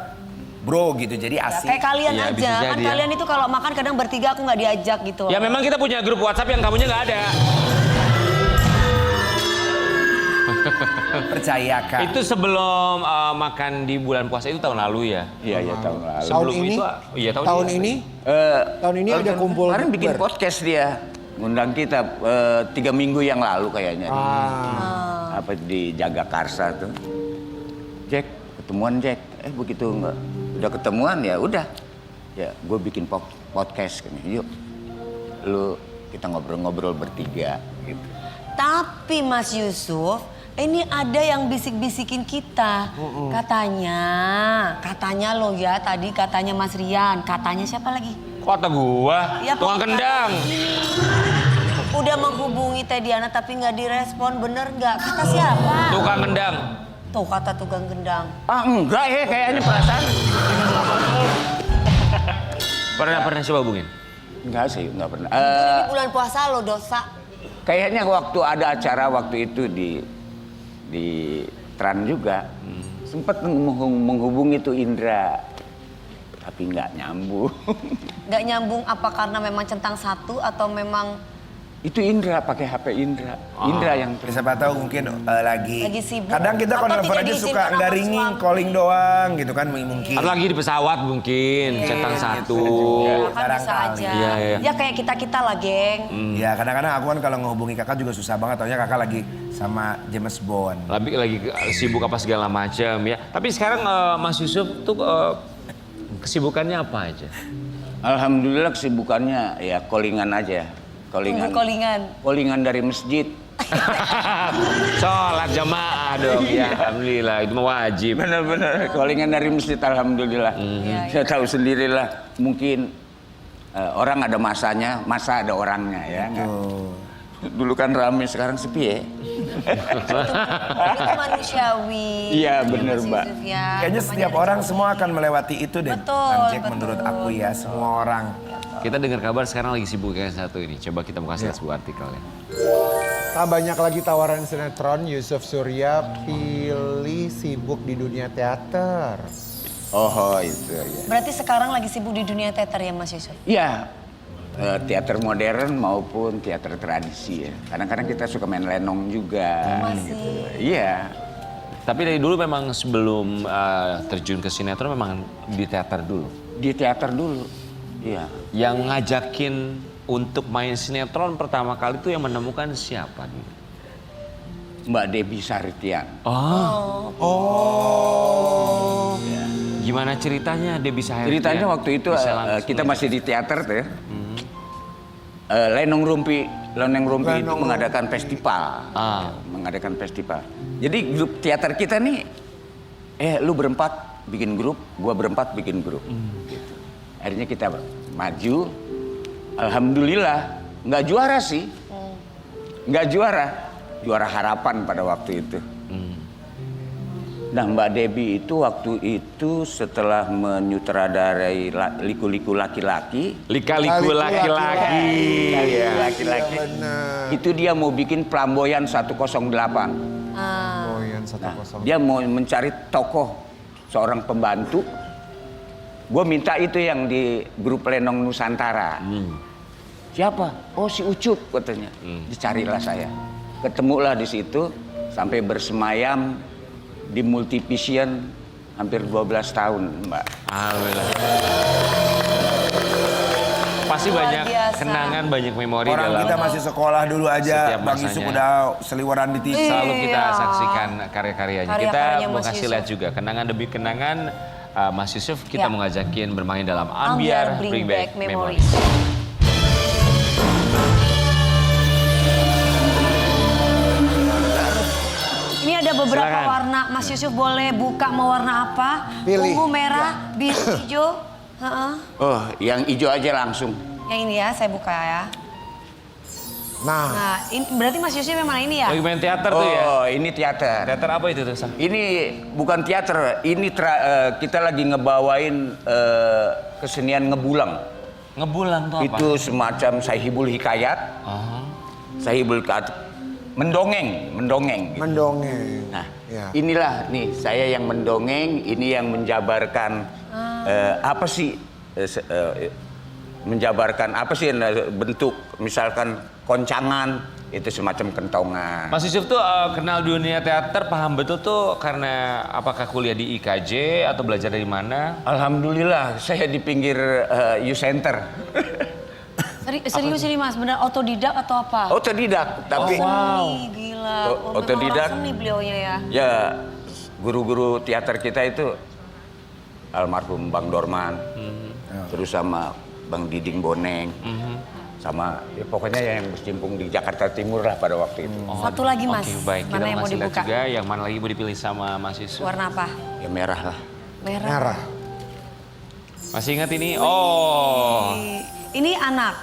bro gitu, jadi Ya, asik. kayak kalian Iya, aja, bisa kan jadi ya. kalian itu kalau makan kadang bertiga aku nggak diajak gitu. Ya memang kita punya grup WhatsApp yang kamunya nggak ada. Percaya Kak. Itu sebelum makan di bulan puasa itu tahun lalu ya. Iya tahun lalu. Tahun Sebelum ini? itu, iya Tahun ini? Tahun ini ada kumpul Kemarin bikin bukber. podcast dia, ngundang kita 3 minggu yang lalu kayaknya. Apa di Jagakarsa tuh. Jack, ketemuan Jack. Begitu enggak udah ketemuan ya udah. Ya, gue bikin podcast kan. Yuk, lu kita ngobrol-ngobrol bertiga gitu. Tapi Mas Yusuf, ini ada yang bisik-bisikin kita. Katanya lo ya tadi katanya Mas Rian, katanya siapa lagi? Kota gua, Ya, tukang pokoknya kendang. Udah menghubungi Teh Diana tapi nggak direspon, bener nggak? Kata siapa? Tukang kendang. Tuh kata tukang gendang. Ah enggak ya kayaknya perasaan. Pernah coba hubungin? Enggak sih, enggak pernah. Ini bulan puasa lo dosa. Kayaknya waktu ada acara waktu itu di Tran juga sempat menghubungi tuh Indra, tapi nggak nyambung. Nggak nyambung apa karena memang centang satu atau memang Itu Indra pakai HP Indra, Indra yang Siapa tahu mungkin lagi sibuk. kadang kita kalau Atau nelfon tidak aja diizinkan suka sama nggak ringing, suami. calling doang gitu kan mungkin. Atau lagi di pesawat mungkin, centang satu. kan bisa barangkali. aja. Iya, iya. Ya kayak kita lah, geng. Ya kadang-kadang aku kan kalau ngehubungi kakak juga susah banget, taunya kakak lagi sama James Bond. Lagi sibuk apa segala macam ya. Tapi sekarang Mas Yusuf tuh kesibukannya apa aja? Alhamdulillah kesibukannya ya callingan aja, callingan dari masjid. Sholat jamaah dong ya. Alhamdulillah itu mah wajib. Benar-benar callingan dari masjid, alhamdulillah. Saya tahu sendirilah, mungkin orang ada masanya, masa ada orangnya ya. nggak? Dulu kan rame, sekarang sepi ya. Itu manusiawi. Iya, bener, Mas Mbak. Yusuf, ya. Kayaknya Namanya setiap rezeki. orang semua akan melewati itu deh. Betul, Bang Jack, betul. menurut aku ya, semua orang. Kita dengar kabar sekarang lagi sibuk yang satu ini. Coba kita mau kasih lihat sebuah artikelnya. Tak banyak lagi tawaran sinetron, Yusuf Surya pilih sibuk di dunia teater. Oh itu ya. Berarti sekarang lagi sibuk di dunia teater ya Mas Yusuf? Iya, teater modern maupun teater tradisi ya. Kadang-kadang kita suka main lenong juga. Masih. Gitu. Iya. Tapi dari dulu memang sebelum terjun ke sinetron memang di teater dulu. Di teater dulu. Iya. Yang ngajakin untuk main sinetron pertama kali itu yang menemukan siapa dulu? Mbak Debbie Saritian. Gimana ceritanya dia bisa Ceritanya waktu itu kita masih di teater tuh ya. Lenong Rumpi itu mengadakan festival. Mengadakan festival. Jadi grup teater kita nih, lu berempat bikin grup, gua berempat bikin grup. Gitu. Akhirnya kita maju, alhamdulillah nggak juara sih, nggak juara harapan pada waktu itu. Nah Mbak Debbie itu waktu itu setelah menyutradarai Liku-Liku Laki-Laki. Lika-liku laki-laki. Iya, laki-laki. Benar. Itu dia mau bikin Flamboyan 108. Oh, yang Nah, 108. dia mau mencari tokoh seorang pembantu. Gue minta itu yang di grup Lenong Nusantara. Siapa? Oh si Ucup katanya. Dicarilah saya. Ketemulah di situ sampai bersemayam di Multivision hampir 12 tahun, Mbak. Alhamdulillah. Pasti Luar banyak biasa. kenangan, banyak memori Orang dalam kita masih sekolah dulu aja, setiap Bang Yusuf masanya. udah seliweran di TV. selalu kita Iya. saksikan karya-karyanya. Kita Karya-karyanya mau Mas kasih Yusuf. lihat juga kenangan demi kenangan Mas Yusuf kita Ya. mau ngajakin bermain dalam Ambiar Ambiar Bring Back Memories. Ini ada beberapa Silakan. warna. Mas Yusuf boleh buka mau warna apa? Pilih. Ungu, merah, biru, hijau. Heeh. Oh, yang hijau aja langsung. Yang ini ya, saya buka ya. Nah, Nah, ini, berarti Mas Yusuf memang ini ya? Lagi main teater tuh ya. Oh, ini teater. Teater apa itu tuh, Sa? Ini bukan teater, ini kita lagi ngebawain kesenian ngebulang. Ngebulang tuh apa? Itu semacam sahibul hikayat, Oh. sahibul mendongeng gitu. mendongeng. Nah, Ya. inilah nih saya yang mendongeng, ini yang menjabarkan apa sih menjabarkan apa sih bentuk misalkan koncangan itu semacam kentongan. Mas Yusuf tuh kenal dunia teater, paham betul tuh karena apakah kuliah di IKJ atau belajar dari mana? Alhamdulillah saya di pinggir U Center. Serius ini Mas, benar otodidak atau apa? Otodidak, tapi Seni, gila. Oh, memang Otodidak. orang seni beliaunya ya. ya guru-guru teater kita itu almarhum Bang Dorman, terus sama Bang Diding Boneng, sama ya pokoknya yang bercimpung di Jakarta Timur lah pada waktu itu. Satu lagi Mas, Oke, baik. mana Kita yang mau masih lihat dibuka? juga yang mana lagi mau dipilih sama Mas Yusuf. Warna apa? Ya merah lah. Merah. Merah. Masih ingat ini? Oh. Ini anak.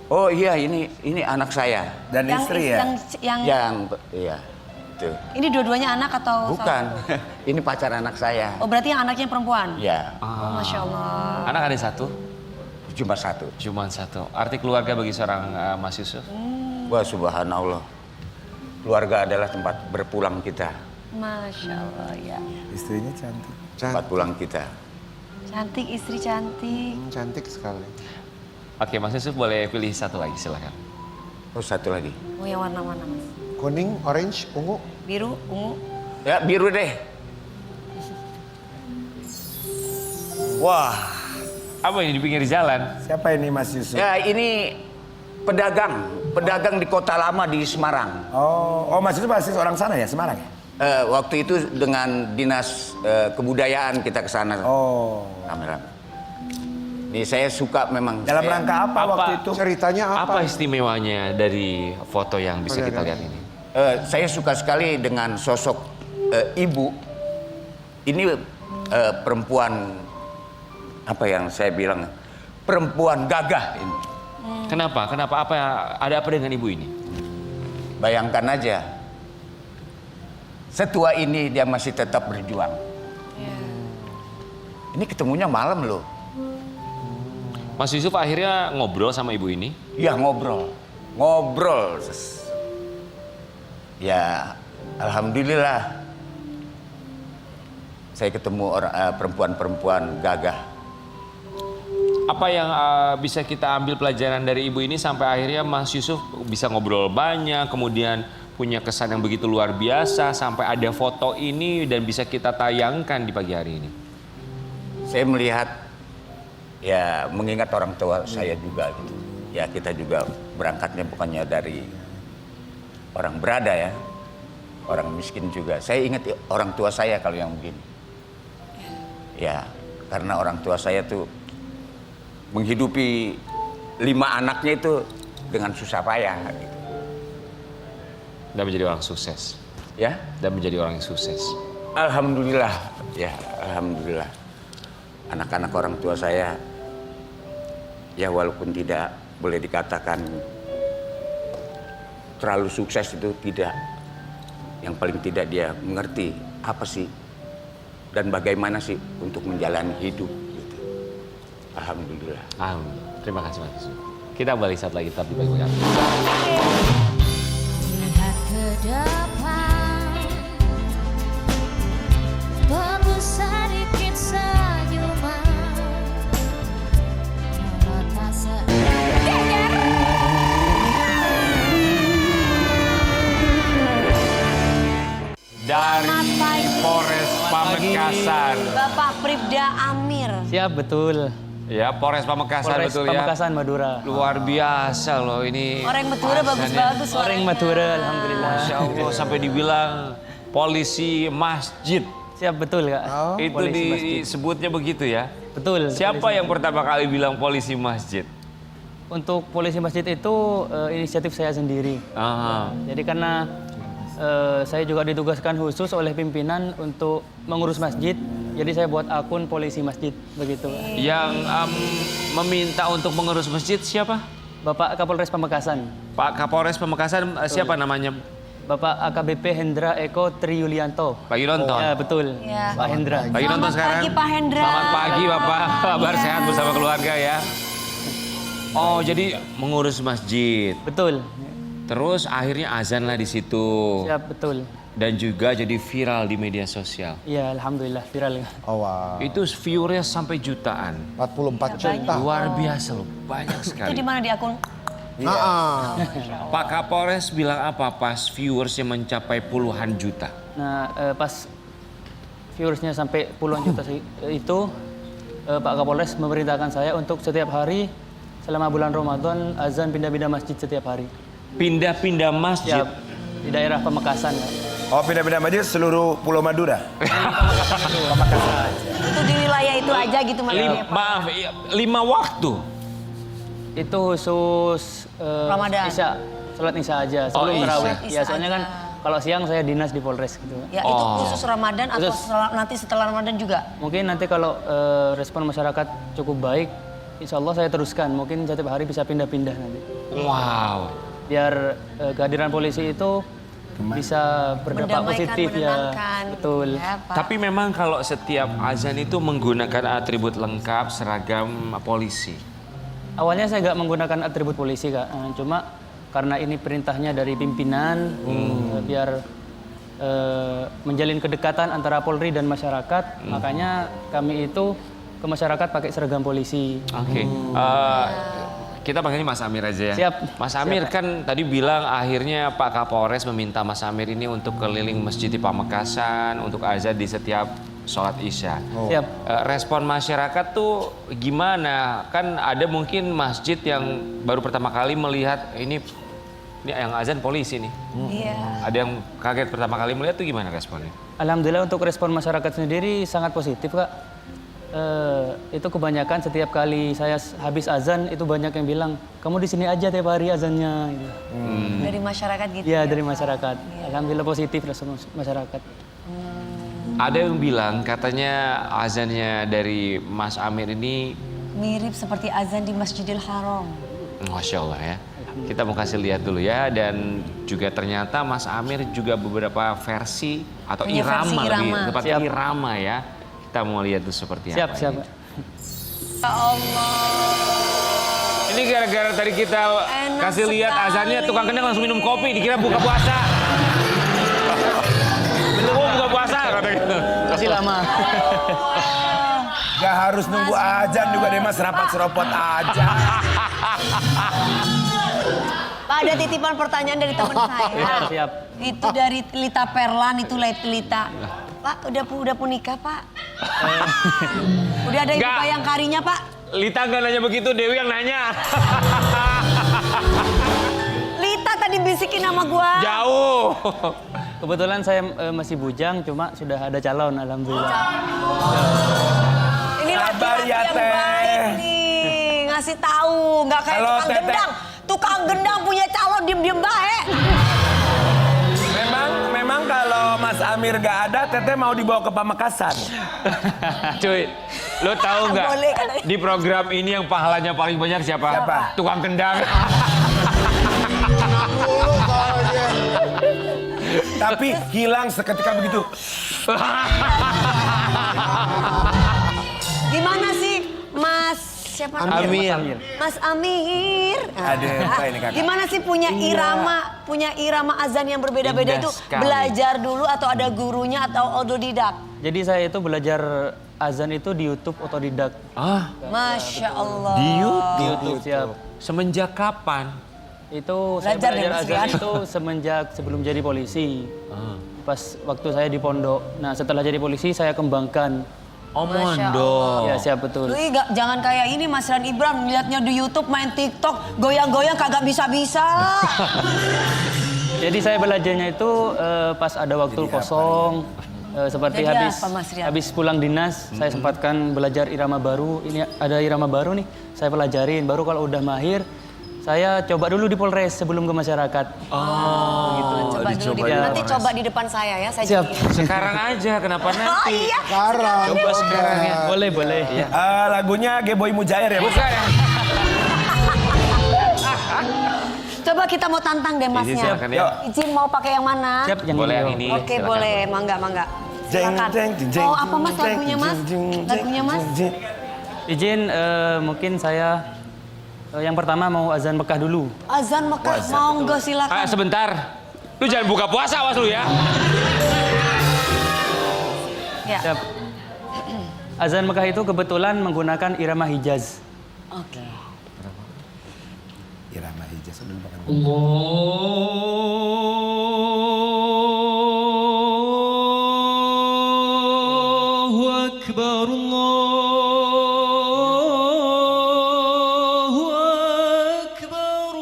Oh iya ini anak saya. Dan istri ya? Yang Iya. Tuh. ini dua-duanya anak atau? Bukan. Ini pacar anak saya. Oh berarti yang anaknya perempuan? Ya, Oh, Masya Allah. Anak ada satu? cuma satu. Cuman satu. Arti keluarga bagi seorang Mas Yusuf? Wah subhanallah. Keluarga adalah tempat berpulang kita. Masya Allah ya. Istrinya cantik. Tempat pulang kita. Cantik, istri cantik. Cantik sekali. Oke, Mas Yusuf boleh pilih satu lagi, silakan. Oh satu lagi. Oh yang warna mana Mas? Kuning, orange, ungu. Biru, ungu. Ya biru deh. Wah. Apa ini di pinggir jalan? Siapa ini Mas Yusuf? Ya ini pedagang di Kota Lama di Semarang. Oh Mas Yusuf pasti orang sana ya, Semarang ya? Waktu itu dengan dinas kebudayaan kita ke sana. Oh. Rame-rame. Ini saya suka memang. Dalam saya- rangka apa waktu itu? Ceritanya Apa apa? istimewanya dari foto yang bisa kita lihat ini? Saya suka sekali dengan sosok ibu. Ini perempuan apa yang saya bilang perempuan gagah ini. Kenapa? Kenapa? Ada apa dengan ibu ini? Bayangkan aja, setua ini dia masih tetap berjuang. Ini ketemunya malam loh. Mas Yusuf akhirnya ngobrol sama ibu ini. Ya ngobrol. Ya alhamdulillah saya ketemu perempuan-perempuan gagah. Apa yang bisa kita ambil pelajaran dari ibu ini sampai akhirnya Mas Yusuf bisa ngobrol banyak, kemudian punya kesan yang begitu luar biasa sampai ada foto ini dan bisa kita tayangkan di pagi hari ini. Saya melihat ya mengingat orang tua saya juga gitu. Ya kita juga berangkatnya bukannya dari orang berada ya. Orang miskin juga. Saya ingat orang tua saya kalau yang begini. Ya, karena orang tua saya tuh menghidupi 5 anaknya itu dengan susah payah gitu. Dan menjadi orang sukses. Ya, Dan menjadi orang yang sukses. alhamdulillah. Ya, alhamdulillah. Anak-anak orang tua saya ya walaupun tidak boleh dikatakan terlalu sukses itu tidak. Yang paling tidak dia mengerti apa sih dan bagaimana sih untuk menjalani hidup gitu. Alhamdulillah. Terima kasih Mas Yusuf. Kita balik saat lagi tetap di pagi hari. Lihat ke depan, perlu sedikit senyuman, mata geger. dari Selamat pagi. Polres Pamekasan. Bapak Pribda Amir. Siap, betul. Ya, Polres Pamekasan Polres betul ya. Pamekasan, Madura. Luar biasa loh ini. Orang Madura bagus-bagus Orang suaranya. Madura, alhamdulillah. Masya Allah sampai dibilang polisi masjid. Siap, betul, Kak. Itu Polisi masjid. disebutnya begitu ya. Betul. Siapa polisi yang pertama kali bilang polisi masjid? Untuk polisi masjid itu inisiatif saya sendiri. Aha. Jadi karena saya juga ditugaskan khusus oleh pimpinan untuk mengurus masjid. Jadi saya buat akun polisi masjid begitu. Yang meminta untuk mengurus masjid siapa? Bapak Kapolres Pamekasan, Pak Kapolres Pamekasan siapa namanya? Bapak AKBP Hendra Eko Triyulianto. Lagi nonton. Ya, betul. Ya. Pak Hendra. Lagi nonton Selamat sekarang. pagi, Pak Hendra. Selamat pagi Bapak. Kabar Iya. sehat bersama keluarga ya. Oh, jadi mengurus masjid. Betul. Terus akhirnya azan lah di situ. Siap, betul. Dan juga jadi viral di media sosial. Iya, alhamdulillah viral. Oh wow. Itu viewernya sampai jutaan. 44 juta. Luar biasa loh, banyak Itu sekali. di mana di akun? Pak Kapolres bilang apa pas viewersnya mencapai puluhan juta? Nah, pas viewersnya sampai puluhan juta itu, Pak Kapolres memerintahkan saya untuk setiap hari selama bulan Ramadan azan pindah-pindah masjid setiap hari. Pindah-pindah masjid. Siap, di daerah Pamekasan. Kak. Oh, pindah-pindah masjid seluruh Pulau Madura. Itu di wilayah itu aja gitu maksudnya, Pak. Maaf, 5 waktu. Itu khusus Ramadan. Isya, sholat Isya aja Oh, sebelum Isya. tarawih. Isya Ya, soalnya kan aja. kalau siang saya dinas di Polres gitu. Ya, itu khusus Ramadan atau Khusus. nanti setelah Ramadan juga? Mungkin nanti kalau respon masyarakat cukup baik, insya Allah saya teruskan. Mungkin setiap hari bisa pindah-pindah nanti. Wow. Biar kehadiran polisi itu bisa berdampak Mendamaikan, positif ya. menenangkan. Betul. Ya, Pak. Tapi memang kalau setiap azan itu menggunakan atribut lengkap seragam polisi. Awalnya saya nggak menggunakan atribut polisi, Kak. Cuma karena ini perintahnya dari pimpinan, biar menjalin kedekatan antara Polri dan masyarakat, makanya kami itu ke masyarakat pakai seragam polisi. Oke. Kita panggilnya Mas Amir aja ya. Siap. Mas Amir kan tadi bilang akhirnya Pak Kapolres meminta Mas Amir ini untuk keliling masjid di Pamekasan, untuk azan di setiap sholat Isya. Siap. Respon masyarakat tuh gimana? Kan ada mungkin masjid yang baru pertama kali melihat ini yang azan polisi nih. Iya. Ada yang kaget pertama kali melihat tuh gimana responnya? Alhamdulillah untuk respon masyarakat sendiri sangat positif, Kak. Itu kebanyakan setiap kali saya habis azan itu banyak yang bilang, kamu di sini aja tiap hari azannya. Gitu. Dari masyarakat gitu. Ya, dari masyarakat. Alhamdulillah positif respon masyarakat. Ada yang bilang katanya azannya dari Mas Amir ini Mirip seperti azan di Masjidil Haram. Masya Allah ya. Kita mau kasih lihat dulu ya. Dan juga ternyata Mas Amir juga beberapa versi atau Punya irama, versi irama. lebih tepatnya Siap. irama ya. Kita mau lihat tuh seperti Siap, apa. siap. ini. Kak. Ya Allah. Ini gara-gara tadi kita Enak kasih lihat sekali. azannya, tukang kendang langsung minum kopi, dikira buka puasa. Bener buka puasa kata gitu. Masih lama. Gak harus nunggu azan juga deh mas, rapat seropot aja. Pak, ada titipan pertanyaan dari teman saya. Siap. Itu dari Lita Perlan, itu Lita. Pak, udah nikah, Pak? Udah ada ibu Nggak. bayangkarinya, Pak? Lita nggak nanya begitu, Dewi yang nanya. Lita tadi bisikin nama gua. Jauh. Kebetulan saya masih bujang, cuma sudah ada calon, alhamdulillah. Ini Sabar laki-laki ya, yang Teh. baik nih, ngasih tahu, nggak kayak Kalau tukang Teteh- gendang. Tukang gendang punya calon diem-diem baik. Memang kalau Mas Amir gak ada, Teteh mau dibawa ke Pamekasan. Cuy, lo tahu nggak Boleh, katanya. di program ini yang pahalanya paling banyak siapa? Siapa? Tukang kendang. Tapi hilang seketika begitu. Gimana sih, Mas? Siapa namanya? Amir. Mas Amir. Aduh, ini kakak. Gimana sih punya irama azan yang berbeda-beda Indah itu? sekali. Belajar dulu atau ada gurunya atau autodidak? Jadi saya itu belajar azan itu di YouTube otodidak. Ah, Masya Allah. di YouTube. Di YouTube, siap. Semenjak kapan? Itu saya Belajar deh, belajar Mas azan Rian. itu semenjak sebelum jadi polisi. Pas waktu saya di pondok. Nah setelah jadi polisi saya kembangkan. Oh, Masya mondok. Ya siap betul. Lu jangan kayak ini Mas Rian Ibram, liatnya di YouTube main TikTok, goyang-goyang kagak bisa-bisa. Jadi saya belajarnya itu pas ada waktu kosong. Seperti Jadi habis apa, Mas Rian? habis pulang dinas, saya sempatkan belajar irama baru. Ini ada irama baru nih, saya pelajarin. Baru kalau udah mahir, saya coba dulu di Polres sebelum ke masyarakat. Coba dulu nanti coba di depan saya ya, saya Siap. jadi- Sekarang aja, kenapa Oh nanti? iya. Sekarang. Coba sekarang ya. Boleh, boleh. Lagunya Geboy Mujair ya. Bukan ya? Coba kita mau tantang deh Izin masnya. silakan ya. Izin mau pakai yang mana? Siap, yang Boleh ini. yang Yo. ini. Oke silakan. boleh, mangga. Jeng, Silakan. jeng, jeng, Oh apa mas jeng, lagunya mas? jeng, jeng, Lagunya mas? jeng, jeng. Izin mungkin saya yang pertama mau azan Mekah dulu. Azan Mekah, mau nggak silakan. Sebentar. Lu jangan buka puasa awas lu ya. Ya. Siap. Azan Mekah itu kebetulan menggunakan irama Hijaz. Oke. Irama Hijaz dulu makan. Allahu Akbar, Allahu Akbar.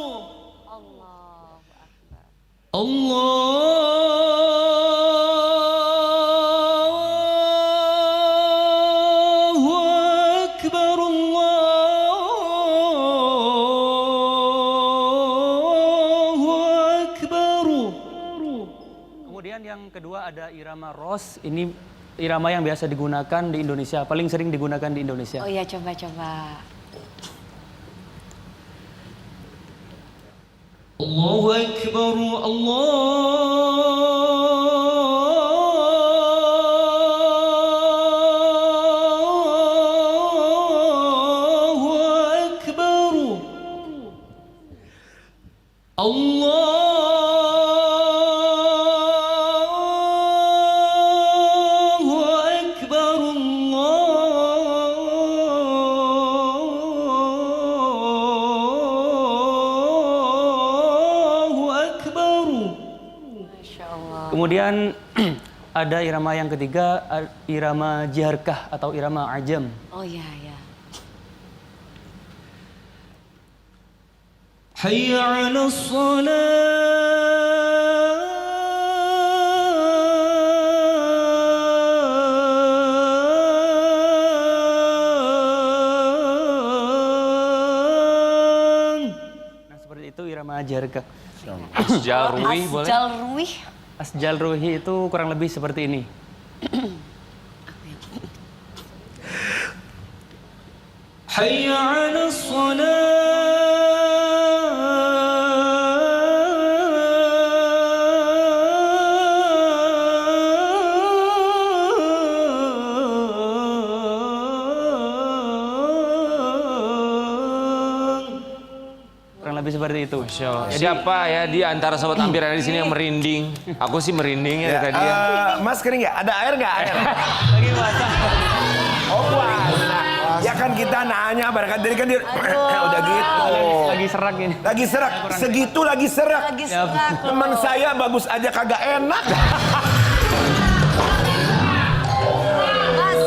Allahu Akbar, Allahu Akbar. Kemudian yang kedua ada irama Ros. Ini irama yang biasa digunakan di Indonesia, paling sering digunakan di Indonesia. Oh iya coba. Allahu Akbar, Allahu Akbar. Allahu Akbar, Allahu Akbar. Masya Allah. Kemudian ada irama yang ketiga, irama jiharkah atau irama ajam. Oh iya. Hayya 'ala shalah. Nah, seperti itu irama jiharkah. Jarwi boleh. Asjal Ruih. Asjal ruhi itu kurang lebih seperti ini. Hayya 'ala shalah. Kurang lebih seperti itu. Siapa ya di antara sobat Ampir yang ada di sini yang merinding? Aku sih merinding ya tadi. Mas kering nggak? Ada air nggak? Air. Lagi masak. Oh puasa. Ya kan kita nanya, barangkali tadi kan dia udah gitu. Lagi serak ini. Lagi serak, segitu lagi serak. Lagi serak. Teman saya bagus aja kagak enak. Mas,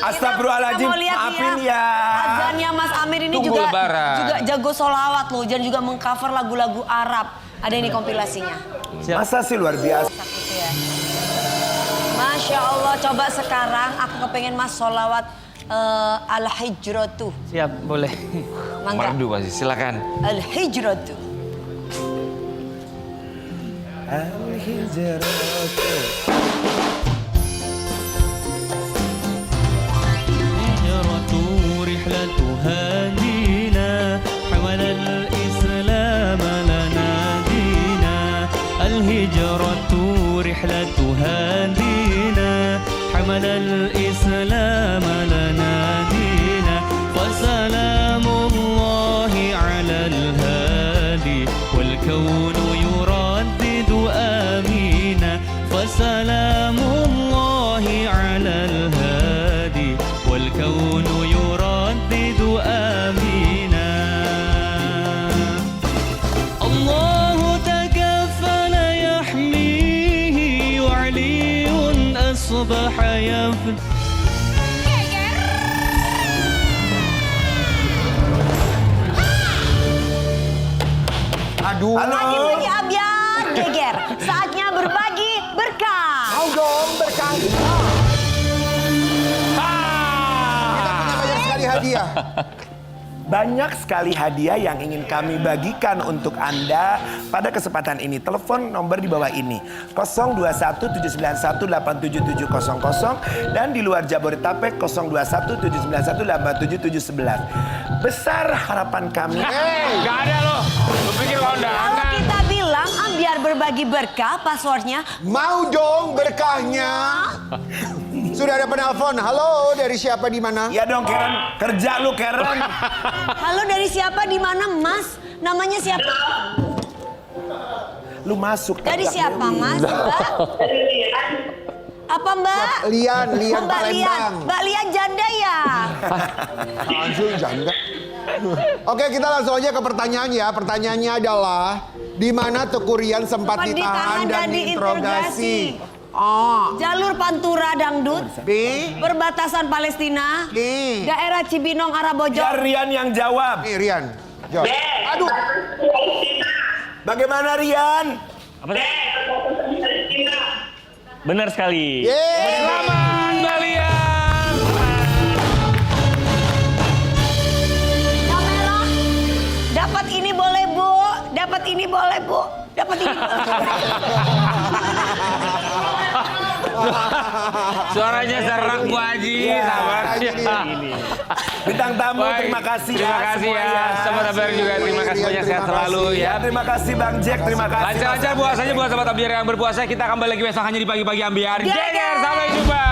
Astagfirullahaladzim, kita mau lihat maafin nih ya. Azannya Mas Amir ini Tunggu juga Lebaran. jago sholawat loh, dan juga mengcover lagu-lagu Arab. Ada ini kompilasinya. Masa sih luar biasa. Gitu ya. Masya Allah, coba sekarang aku kepengen Mas sholawat Al-Hijratu. Siap, boleh. Mangga. Merdu pasti, silakan. Al-Hijratu. الهجرة رحلة هادينا حمل الإسلام لنا دينا الهجرة رحلة هادينا حمل الإسلام لنا دينا فسلام الله على الهادي والكون يردد آمينا فسلام الله على الهادي والكون يردد آمينا الله ليلي أصبح يفنى. Aduh. Lagi-lagi Ambyar geger. Saatnya berbagi berkah. Mau dong berkah. Kita punya banyak sekali hadiah. Banyak sekali hadiah yang ingin kami bagikan untuk Anda pada kesempatan ini. Telepon nomor di bawah ini 021-791-87700 dan di luar Jabodetabek 021-791-87711. Besar harapan kami. Gak ada loh. Lu pikir Kalau kondangan. kita bilang Ambyar berbagi berkah, passwordnya Mau dong berkahnya. Sudah ada penelpon. Halo, dari siapa di mana? Ya dong Karen, kerja lu Karen. halo dari siapa di mana Mas? Namanya siapa? Lu masuk. Dari kerja. siapa Mas? Mbak? Apa Mbak? Lian Oh, Mbak Lian. Palembang. Mbak Lian janda ya? Langsung janda. Oke, kita langsung aja ke pertanyaan ya. Pertanyaannya adalah di mana Teguh Rian sempat ditahan dan diinterogasi? A. Jalur Pantura Dangdut, B. perbatasan Palestina, D. daerah Cibinong arah Bojong. Biar Rian yang jawab. Nih Rian. Jawab. Aduh. Bagaimana Rian? Apa? Benar sekali. Yeay. Selamat Mbak Lian. Kamera, dapat ini boleh Bu, dapat ini boleh Bu, dapat ini boleh. Suaranya serak Bu Haji. Sabar. Bintang tamu, Baik. terima kasih Terima kasih ya. semuanya. Sobat Ambyar juga terima kasih banyak, sehat selalu ya. Terima kasih Bang Jack, terima kasih. Lancar-lancar puasanya buat Sobat Ambyar yang berpuasa. Kita kembali lagi besok hanya di pagi-pagi Ambyar. Geger, sampai jumpa.